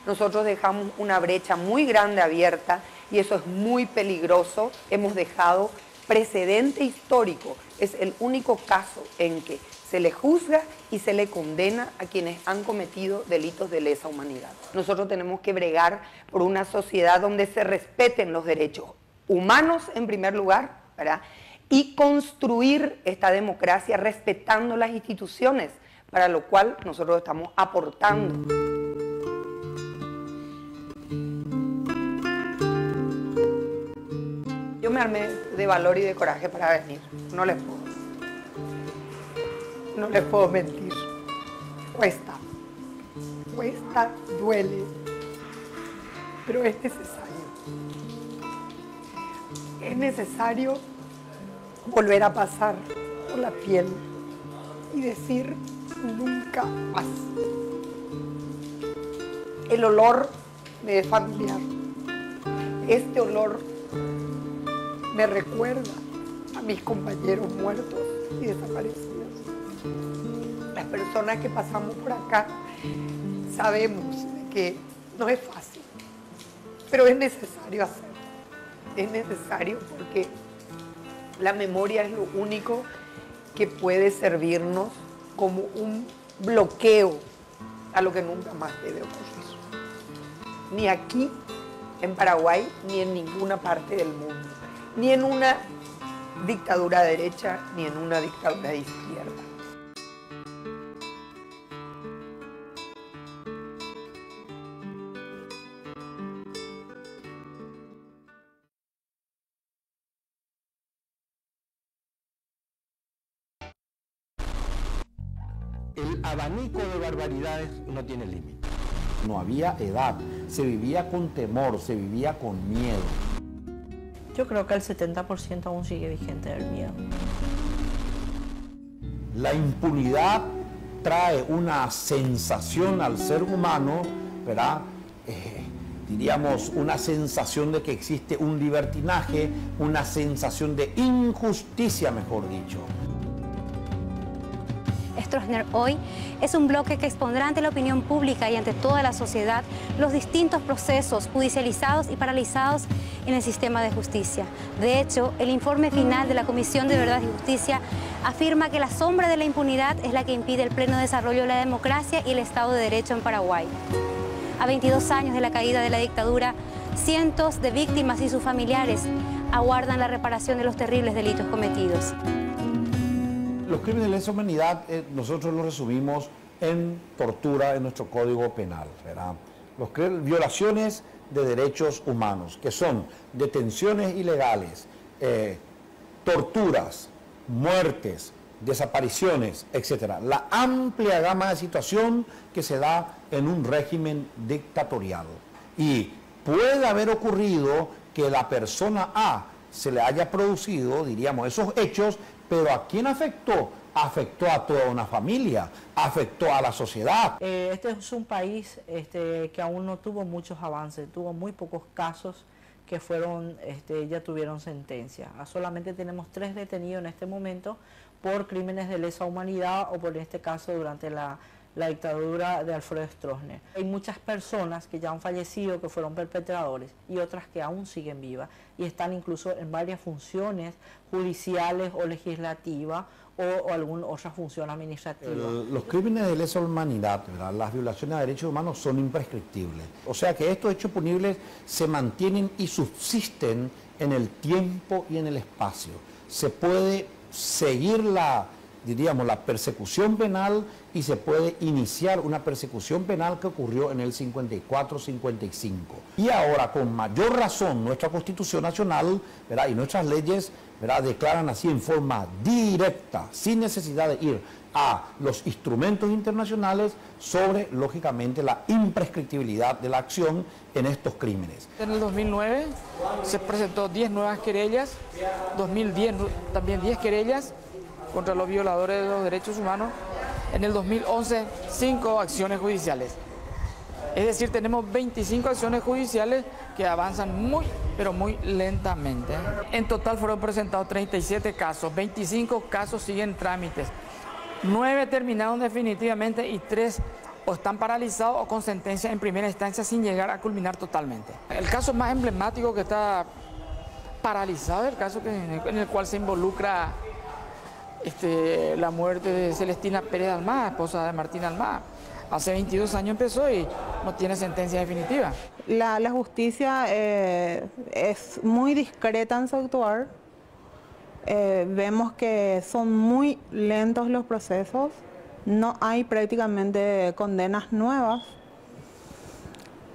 nosotros dejamos una brecha muy grande abierta, y eso es muy peligroso. Hemos dejado precedente histórico. Es el único caso en que se le juzga y se le condena a quienes han cometido delitos de lesa humanidad. Nosotros tenemos que bregar por una sociedad donde se respeten los derechos humanos en primer lugar, ¿verdad? Y construir esta democracia respetando las instituciones, para lo cual nosotros estamos aportando. Yo me armé de valor y de coraje para venir, no les puedo mentir. Cuesta, duele, pero es necesario. Es necesario volver a pasar por la piel y decir nunca más. El olor me es familiar. Este olor me recuerda a mis compañeros muertos y desaparecidos. Las personas que pasamos por acá sabemos que no es fácil, pero es necesario hacerlo. Es necesario porque la memoria es lo único que puede servirnos como un bloqueo a lo que nunca más debe ocurrir. Ni aquí, en Paraguay, ni en ninguna parte del mundo. Ni en una dictadura de derecha, ni en una dictadura de izquierda. El abanico de barbaridades no tiene límite. No había edad, se vivía con temor, se vivía con miedo. Yo creo que el 70% aún sigue vigente el miedo. La impunidad trae una sensación al ser humano, ¿verdad? Diríamos, una sensación de que existe un libertinaje, una sensación de injusticia, mejor dicho. Stroessner hoy es un bloque que expondrá ante la opinión pública y ante toda la sociedad los distintos procesos judicializados y paralizados en el sistema de justicia. De hecho, el informe final de la Comisión de Verdad y Justicia afirma que la sombra de la impunidad es la que impide el pleno desarrollo de la democracia y el Estado de Derecho en Paraguay. A 22 años de la caída de la dictadura, cientos de víctimas y sus familiares aguardan la reparación de los terribles delitos cometidos. Los crímenes de lesa humanidad nosotros los resumimos en tortura en nuestro Código Penal, ¿verdad? Violaciones de derechos humanos, que son detenciones ilegales, torturas, muertes, desapariciones, etc. La amplia gama de situación que se da en un régimen dictatorial. Y puede haber ocurrido que la persona A se le haya producido, diríamos, esos hechos, pero ¿a quién afectó? Afectó a toda una familia, afectó a la sociedad. Este es un país que aún no tuvo muchos avances, tuvo muy pocos casos que ya tuvieron sentencia. Solamente tenemos 3 detenidos en este momento por crímenes de lesa humanidad o por este caso durante la dictadura de Alfredo Stroessner. Hay muchas personas que ya han fallecido, que fueron perpetradores, y otras que aún siguen vivas y están incluso en varias funciones judiciales o legislativas o alguna otra función administrativa. Los crímenes de lesa humanidad, ¿verdad?, las violaciones a derechos humanos son imprescriptibles. O sea que estos hechos punibles se mantienen y subsisten en el tiempo y en el espacio. Se puede seguir la persecución penal y se puede iniciar una persecución penal que ocurrió en el 54-55. Y ahora, con mayor razón, nuestra Constitución Nacional, ¿verdad?, y nuestras leyes, ¿verdad?, declaran así en forma directa, sin necesidad de ir a los instrumentos internacionales, sobre, lógicamente, la imprescriptibilidad de la acción en estos crímenes. En el 2009 se presentó 10 nuevas querellas, 2010 también 10 querellas contra los violadores de los derechos humanos. En el 2011, 5 acciones judiciales. Es decir, tenemos 25 acciones judiciales que avanzan muy, pero muy lentamente. En total fueron presentados 37 casos, 25 casos siguen trámites, 9 terminaron definitivamente y 3 o están paralizados o con sentencia en primera instancia sin llegar a culminar totalmente. El caso más emblemático que está paralizado es el caso en el cual se involucra la muerte de Celestina Pérez Almada, esposa de Martín Almada. Hace 22 años empezó y no tiene sentencia definitiva. La justicia es muy discreta en su actuar. Vemos que son muy lentos los procesos. No hay prácticamente condenas nuevas.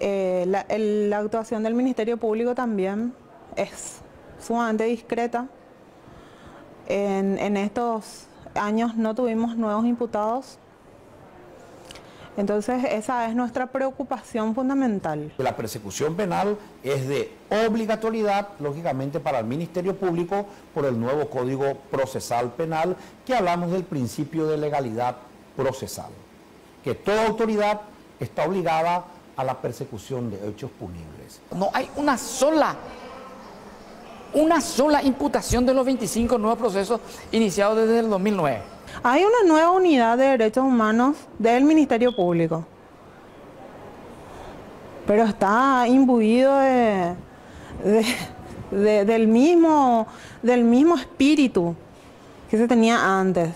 La actuación del Ministerio Público también es sumamente discreta. En estos años no tuvimos nuevos imputados. Entonces esa es nuestra preocupación fundamental. La persecución penal es de obligatoriedad, lógicamente, para el Ministerio Público por el nuevo Código Procesal Penal, que hablamos del principio de legalidad procesal, que toda autoridad está obligada a la persecución de hechos punibles. No hay una sola imputación de los 25 nuevos procesos iniciados desde el 2009. Hay una nueva unidad de derechos humanos del Ministerio Público, pero está imbuido del mismo espíritu que se tenía antes.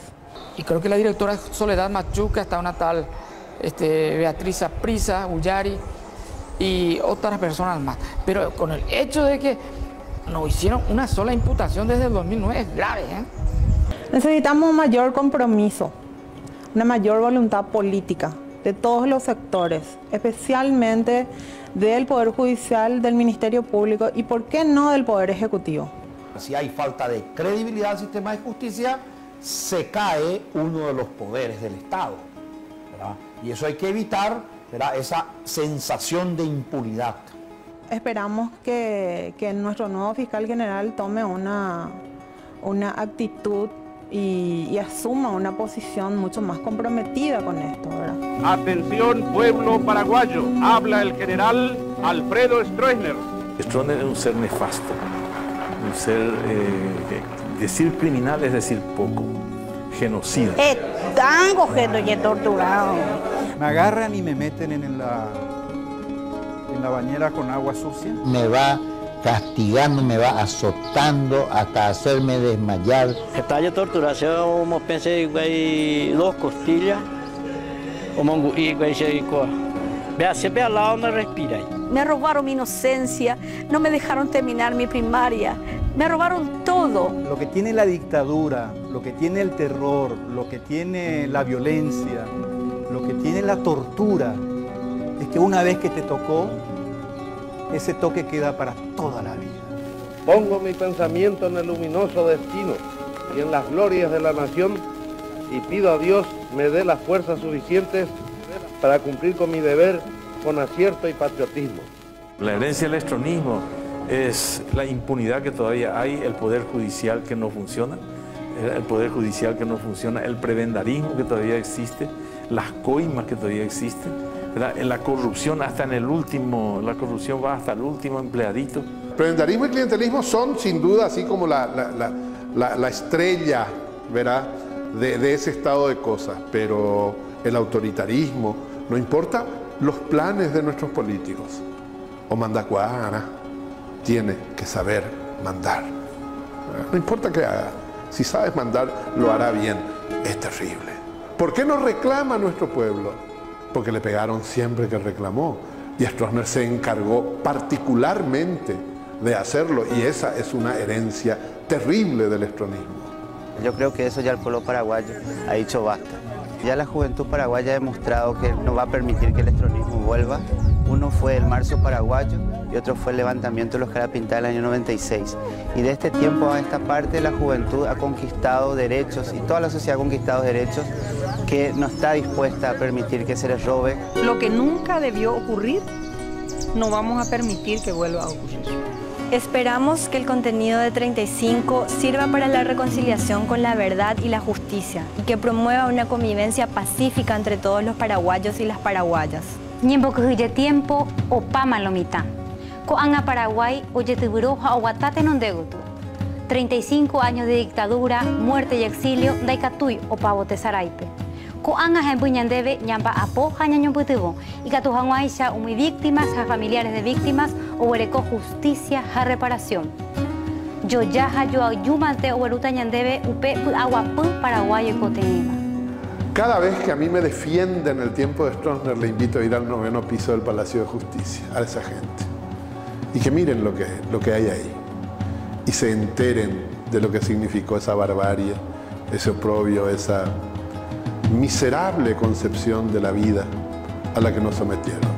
Y creo que la directora Soledad Machuca, está una tal Beatriz Aprisa, Ullari y otras personas más. Pero con el hecho de que no hicieron una sola imputación desde el 2009 es grave, ¿eh? Necesitamos un mayor compromiso, una mayor voluntad política de todos los sectores, especialmente del Poder Judicial, del Ministerio Público y, ¿por qué no, del Poder Ejecutivo? Si hay falta de credibilidad al sistema de justicia, se cae uno de los poderes del Estado, ¿verdad? Y eso hay que evitar, ¿verdad?, esa sensación de impunidad. Esperamos que nuestro nuevo fiscal general tome una actitud y asuma una posición mucho más comprometida con esto, ¿verdad? Atención, pueblo paraguayo, habla el general Alfredo Stroessner. Stroessner es un ser nefasto, un ser, decir criminal es decir poco, genocida. Están cogiendo y torturado. Me agarran y me meten en la bañera con agua sucia. Me va castigando, me va azotando hasta hacerme desmayar. Estaba yo torturado, como pensé que 2 costillas, vea, siempre al lado me respira. Me robaron mi inocencia, no me dejaron terminar mi primaria, me robaron todo. Lo que tiene la dictadura, lo que tiene el terror, lo que tiene la violencia, lo que tiene la tortura, es que una vez que te tocó, ese toque queda para toda la vida. Pongo mi pensamiento en el luminoso destino y en las glorias de la nación y pido a Dios me dé las fuerzas suficientes para cumplir con mi deber con acierto y patriotismo. La herencia del estronismo es la impunidad que todavía hay, el poder judicial que no funciona, el prebendarismo que todavía existe, las coimas que todavía existen, ¿verdad? La corrupción hasta en el último, la corrupción va hasta el último empleadito. Prebendarismo y clientelismo son sin duda así como la estrella, ¿verdad?, de ese estado de cosas, pero el autoritarismo, no importa los planes de nuestros políticos, o mandacuara tiene que saber mandar. No importa qué haga, si sabes mandar, lo hará bien. Es terrible. ¿Por qué no reclama nuestro pueblo? Porque le pegaron siempre que reclamó. Y Stroessner se encargó particularmente de hacerlo, y esa es una herencia terrible del estronismo. Yo creo que eso ya el pueblo paraguayo ha dicho basta. Ya la juventud paraguaya ha demostrado que no va a permitir que el estronismo vuelva. Uno fue el marzo paraguayo y otro fue el levantamiento de los Carapintá del año 96. Y de este tiempo a esta parte la juventud ha conquistado derechos y toda la sociedad ha conquistado derechos que no está dispuesta a permitir que se les robe. Lo que nunca debió ocurrir, no vamos a permitir que vuelva a ocurrir. Esperamos que el contenido de 35 sirva para la reconciliación con la verdad y la justicia y que promueva una convivencia pacífica entre todos los paraguayos y las paraguayas. Ñembo que tiempo o pama lo mitad. Coanga Paraguay oye tiburoja o guatate non degutu. 35 años de dictadura, muerte y exilio, daikatui o pavo tesaraipe. Coanga Jempuñandebe, ñamba apo, jañañomputibo, y catujanguaisha, muy víctimas, a familiares de víctimas, o huereco justicia, a reparación. Yo ya, yo ayumante, o hueruta ñandebe, upe, aguapu, paraguayo y cotenima. Cada vez que a mí me defienden el tiempo de Stroessner, le invito a ir al 9º piso del Palacio de Justicia, a esa gente. Y que miren lo que hay ahí. Y se enteren de lo que significó esa barbarie, ese oprobio, esa miserable concepción de la vida a la que nos sometieron.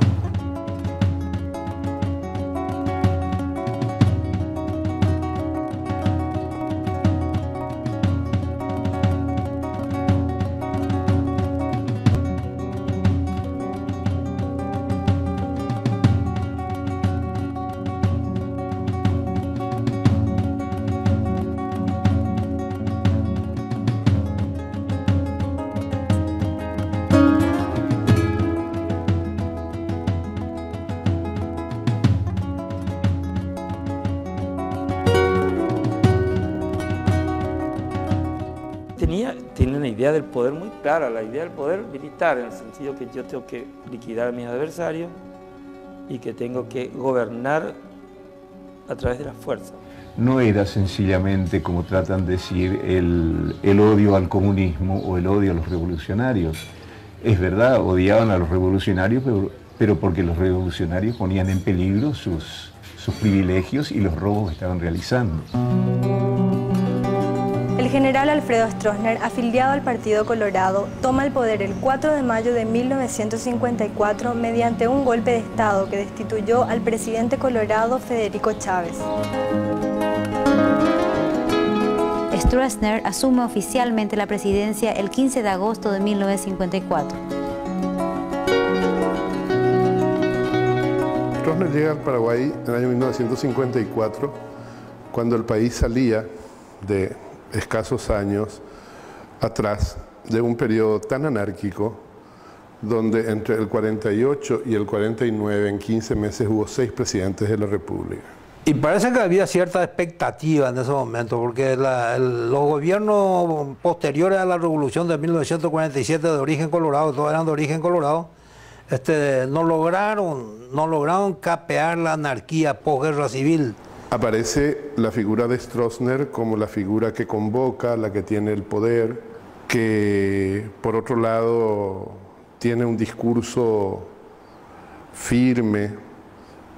Tiene una idea del poder muy clara, la idea del poder militar, en el sentido que yo tengo que liquidar a mis adversarios y que tengo que gobernar a través de la fuerza. No era sencillamente, como tratan de decir, el odio al comunismo o el odio a los revolucionarios. Es verdad, odiaban a los revolucionarios, pero porque los revolucionarios ponían en peligro sus privilegios y los robos que estaban realizando. El general Alfredo Stroessner, afiliado al Partido Colorado, toma el poder el 4 de mayo de 1954 mediante un golpe de Estado que destituyó al presidente colorado Federico Chávez. Stroessner asume oficialmente la presidencia el 15 de agosto de 1954. Stroessner llega al Paraguay en el año 1954, cuando el país salía de escasos años atrás de un periodo tan anárquico donde entre el 48 y el 49 en 15 meses hubo 6 presidentes de la República. Y parece que había cierta expectativa en ese momento, porque los gobiernos posteriores a la revolución de 1947 de origen colorado, todos eran de origen colorado, no lograron capear la anarquía posguerra civil. Aparece la figura de Stroessner como la figura que convoca, la que tiene el poder, que por otro lado tiene un discurso firme,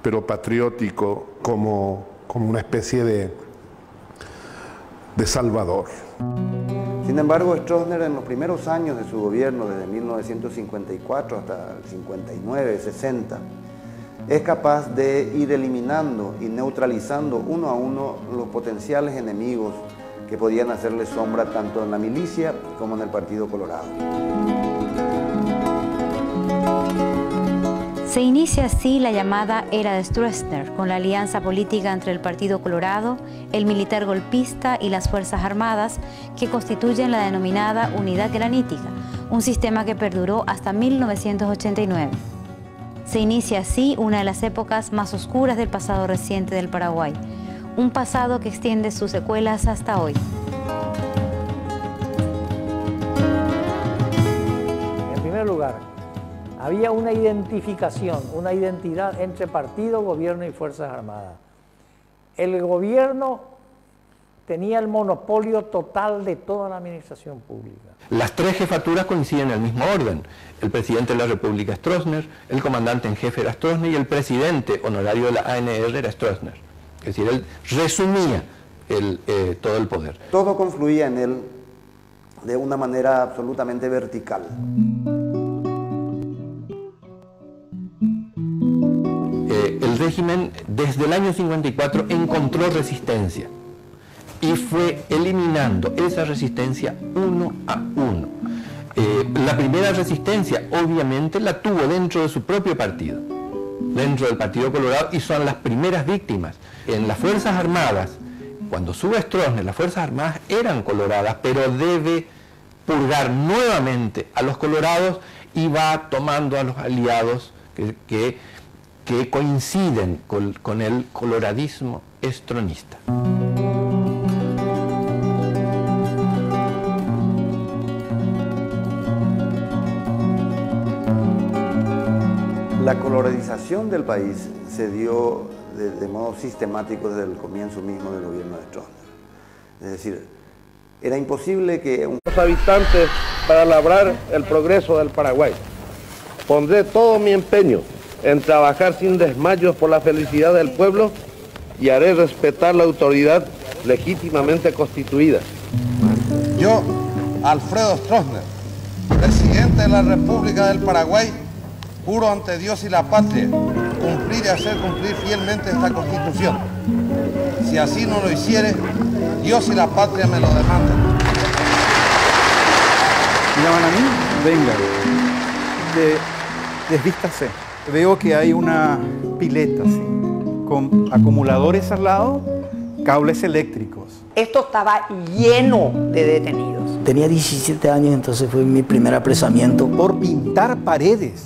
pero patriótico, como una especie de salvador. Sin embargo, Stroessner en los primeros años de su gobierno, desde 1954 hasta el 59, 60, es capaz de ir eliminando y neutralizando uno a uno los potenciales enemigos que podían hacerle sombra tanto en la milicia como en el Partido Colorado. Se inicia así la llamada era de Stroessner, con la alianza política entre el Partido Colorado, el militar golpista y las Fuerzas Armadas, que constituyen la denominada Unidad Granítica, un sistema que perduró hasta 1989. Se inicia así una de las épocas más oscuras del pasado reciente del Paraguay, un pasado que extiende sus secuelas hasta hoy. En primer lugar, había una identificación, una identidad entre partido, gobierno y Fuerzas Armadas. El gobierno tenía el monopolio total de toda la administración pública. Las tres jefaturas coinciden en el mismo orden. El presidente de la República Stroessner, el comandante en jefe era Stroessner y el presidente honorario de la ANR era Stroessner. Es decir, él resumía todo el poder. Todo confluía en él de una manera absolutamente vertical. El régimen desde el año 54 encontró resistencia y fue eliminando esa resistencia uno a uno. La primera resistencia obviamente la tuvo dentro de su propio partido, dentro del Partido Colorado, y son las primeras víctimas. En las Fuerzas Armadas, cuando sube Stroessner, las Fuerzas Armadas eran coloradas, pero debe purgar nuevamente a los colorados y va tomando a los aliados que coinciden con el coloradismo stronista. La coloradización del país se dio de modo sistemático desde el comienzo mismo del gobierno de Stroessner. Es decir, era imposible que los habitantes para labrar el progreso del Paraguay. Pondré todo mi empeño en trabajar sin desmayos por la felicidad del pueblo y haré respetar la autoridad legítimamente constituida. Yo, Alfredo Stroessner, presidente de la República del Paraguay, juro ante Dios y la patria cumplir y hacer cumplir fielmente esta Constitución. Si así no lo hiciere, Dios y la patria me lo demandan. ¿Me llaman a mí? Venga, desvístase. Veo que hay una pileta, ¿sí?, con acumuladores al lado, cables eléctricos. Esto estaba lleno de detenidos. Tenía 17 años, entonces fue mi primer apresamiento. Por pintar paredes.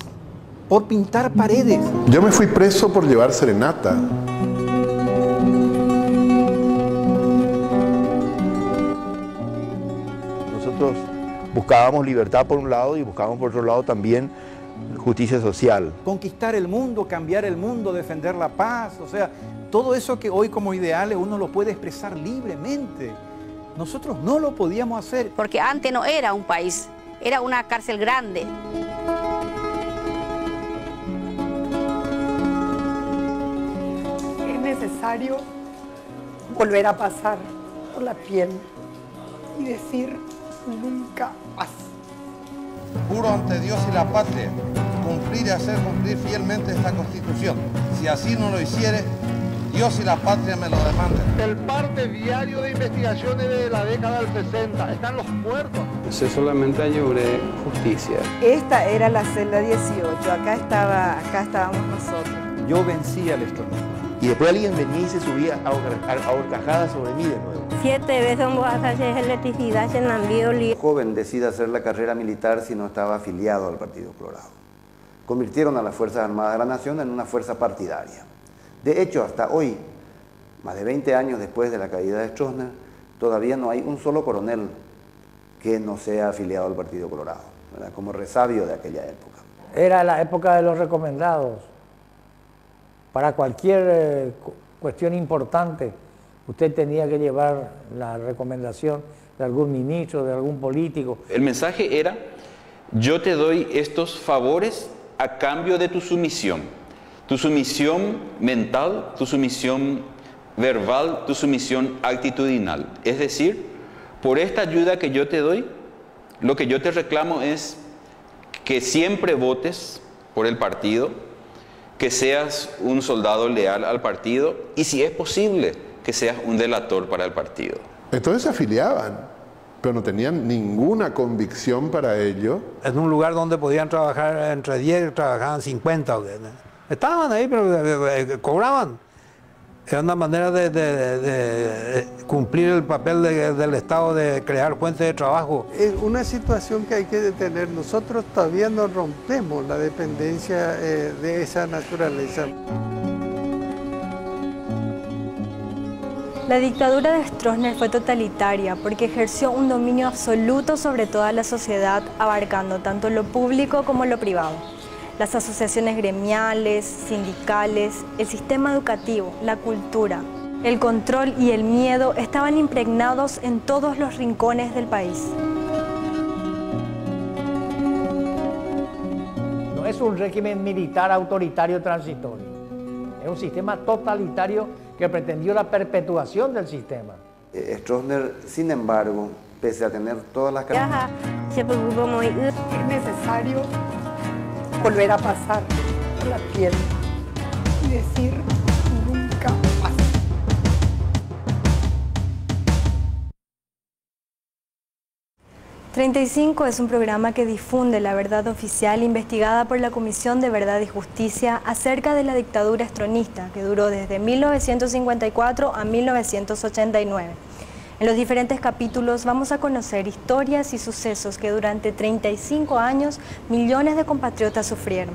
Por pintar paredes. Yo me fui preso por llevar serenata. Nosotros buscábamos libertad por un lado y buscábamos por otro lado también justicia social. Conquistar el mundo, cambiar el mundo, defender la paz, o sea, todo eso que hoy como ideales uno lo puede expresar libremente. Nosotros no lo podíamos hacer. Porque antes no era un país, era una cárcel grande. Es necesario volver a pasar por la piel y decir nunca más. Juro ante Dios y la patria cumplir y hacer cumplir fielmente esta Constitución. Si así no lo hiciere, Dios y la patria me lo demandan. El parte diario de investigaciones de la década del 60. Están los muertos. Se solamente lloré justicia. Esta era la celda 18. Acá estábamos nosotros. Yo vencí al estornudo. Y después alguien venía y se subía a horcajadas sobre mí de nuevo. 7 veces vamos a hacer electricidad en el joven decide hacer la carrera militar si no estaba afiliado al Partido Colorado. Convirtieron a las Fuerzas Armadas de la Nación en una fuerza partidaria. De hecho, hasta hoy, más de 20 años después de la caída de Stroessner, todavía no hay un solo coronel que no sea afiliado al Partido Colorado, ¿verdad?, como resabio de aquella época. Era la época de los recomendados. Para cualquier cuestión importante, usted tenía que llevar la recomendación de algún ministro, de algún político. El mensaje era: yo te doy estos favores a cambio de tu sumisión mental, tu sumisión verbal, tu sumisión actitudinal. Es decir, por esta ayuda que yo te doy, lo que yo te reclamo es que siempre votes por el partido, que seas un soldado leal al partido y, si es posible, que seas un delator para el partido. Entonces se afiliaban, pero no tenían ninguna convicción para ello. En un lugar donde podían trabajar entre 10, trabajaban 50. Estaban ahí, pero cobraban. Era una manera de cumplir el papel del Estado de crear fuentes de trabajo. Es una situación que hay que detener. Nosotros todavía no rompemos la dependencia de esa naturaleza. La dictadura de Stroessner fue totalitaria porque ejerció un dominio absoluto sobre toda la sociedad, abarcando tanto lo público como lo privado. Las asociaciones gremiales, sindicales, el sistema educativo, la cultura, el control y el miedo estaban impregnados en todos los rincones del país. No es un régimen militar autoritario transitorio, es un sistema totalitario que pretendió la perpetuación del sistema. Stroessner, sin embargo, pese a tener todas las características, Es necesario volver a pasar por la piel y decir nunca más. «35» es un programa que difunde la verdad oficial investigada por la Comisión de Verdad y Justicia acerca de la dictadura estronista que duró desde 1954 a 1989. En los diferentes capítulos vamos a conocer historias y sucesos que durante 35 años millones de compatriotas sufrieron.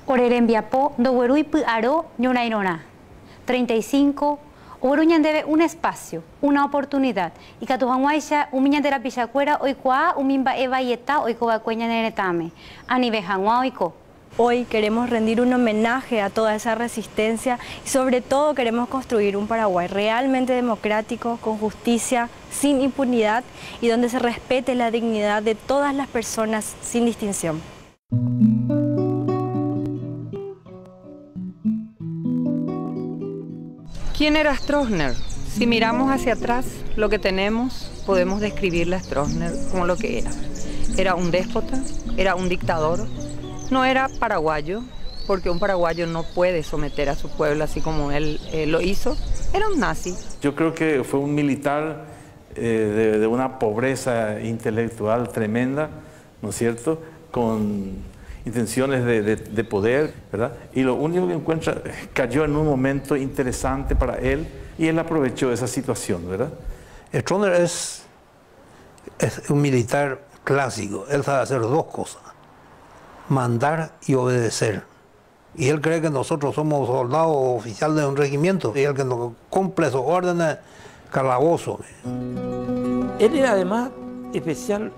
Orerembiapó, Dogueruipu Aro, Ñunairona. 35. Oruñan debe un espacio, una oportunidad. Y Catujanguaisha, Umiñandera Pichacuera, Oikua, Umimba Eva Yeta, Oikobacueña Neretame. Anibejanguá Oiko. Hoy queremos rendir un homenaje a toda esa resistencia y sobre todo queremos construir un Paraguay realmente democrático, con justicia, sin impunidad y donde se respete la dignidad de todas las personas sin distinción. ¿Quién era Stroessner? Si miramos hacia atrás, lo que tenemos, podemos describirle a Stroessner como lo que era. Era un déspota, era un dictador. No era paraguayo, porque un paraguayo no puede someter a su pueblo así como él lo hizo. Era un nazi. Yo creo que fue un militar de una pobreza intelectual tremenda, ¿no es cierto?, con intenciones de poder, ¿verdad? Y lo único que encuentra, cayó en un momento interesante para él y él aprovechó esa situación, ¿verdad? Stroessner es un militar clásico. Él sabe hacer dos cosas: mandar y obedecer. Y él cree que nosotros somos soldados oficiales de un regimiento y el que nos cumple sus órdenes, calabozo. Él era además especial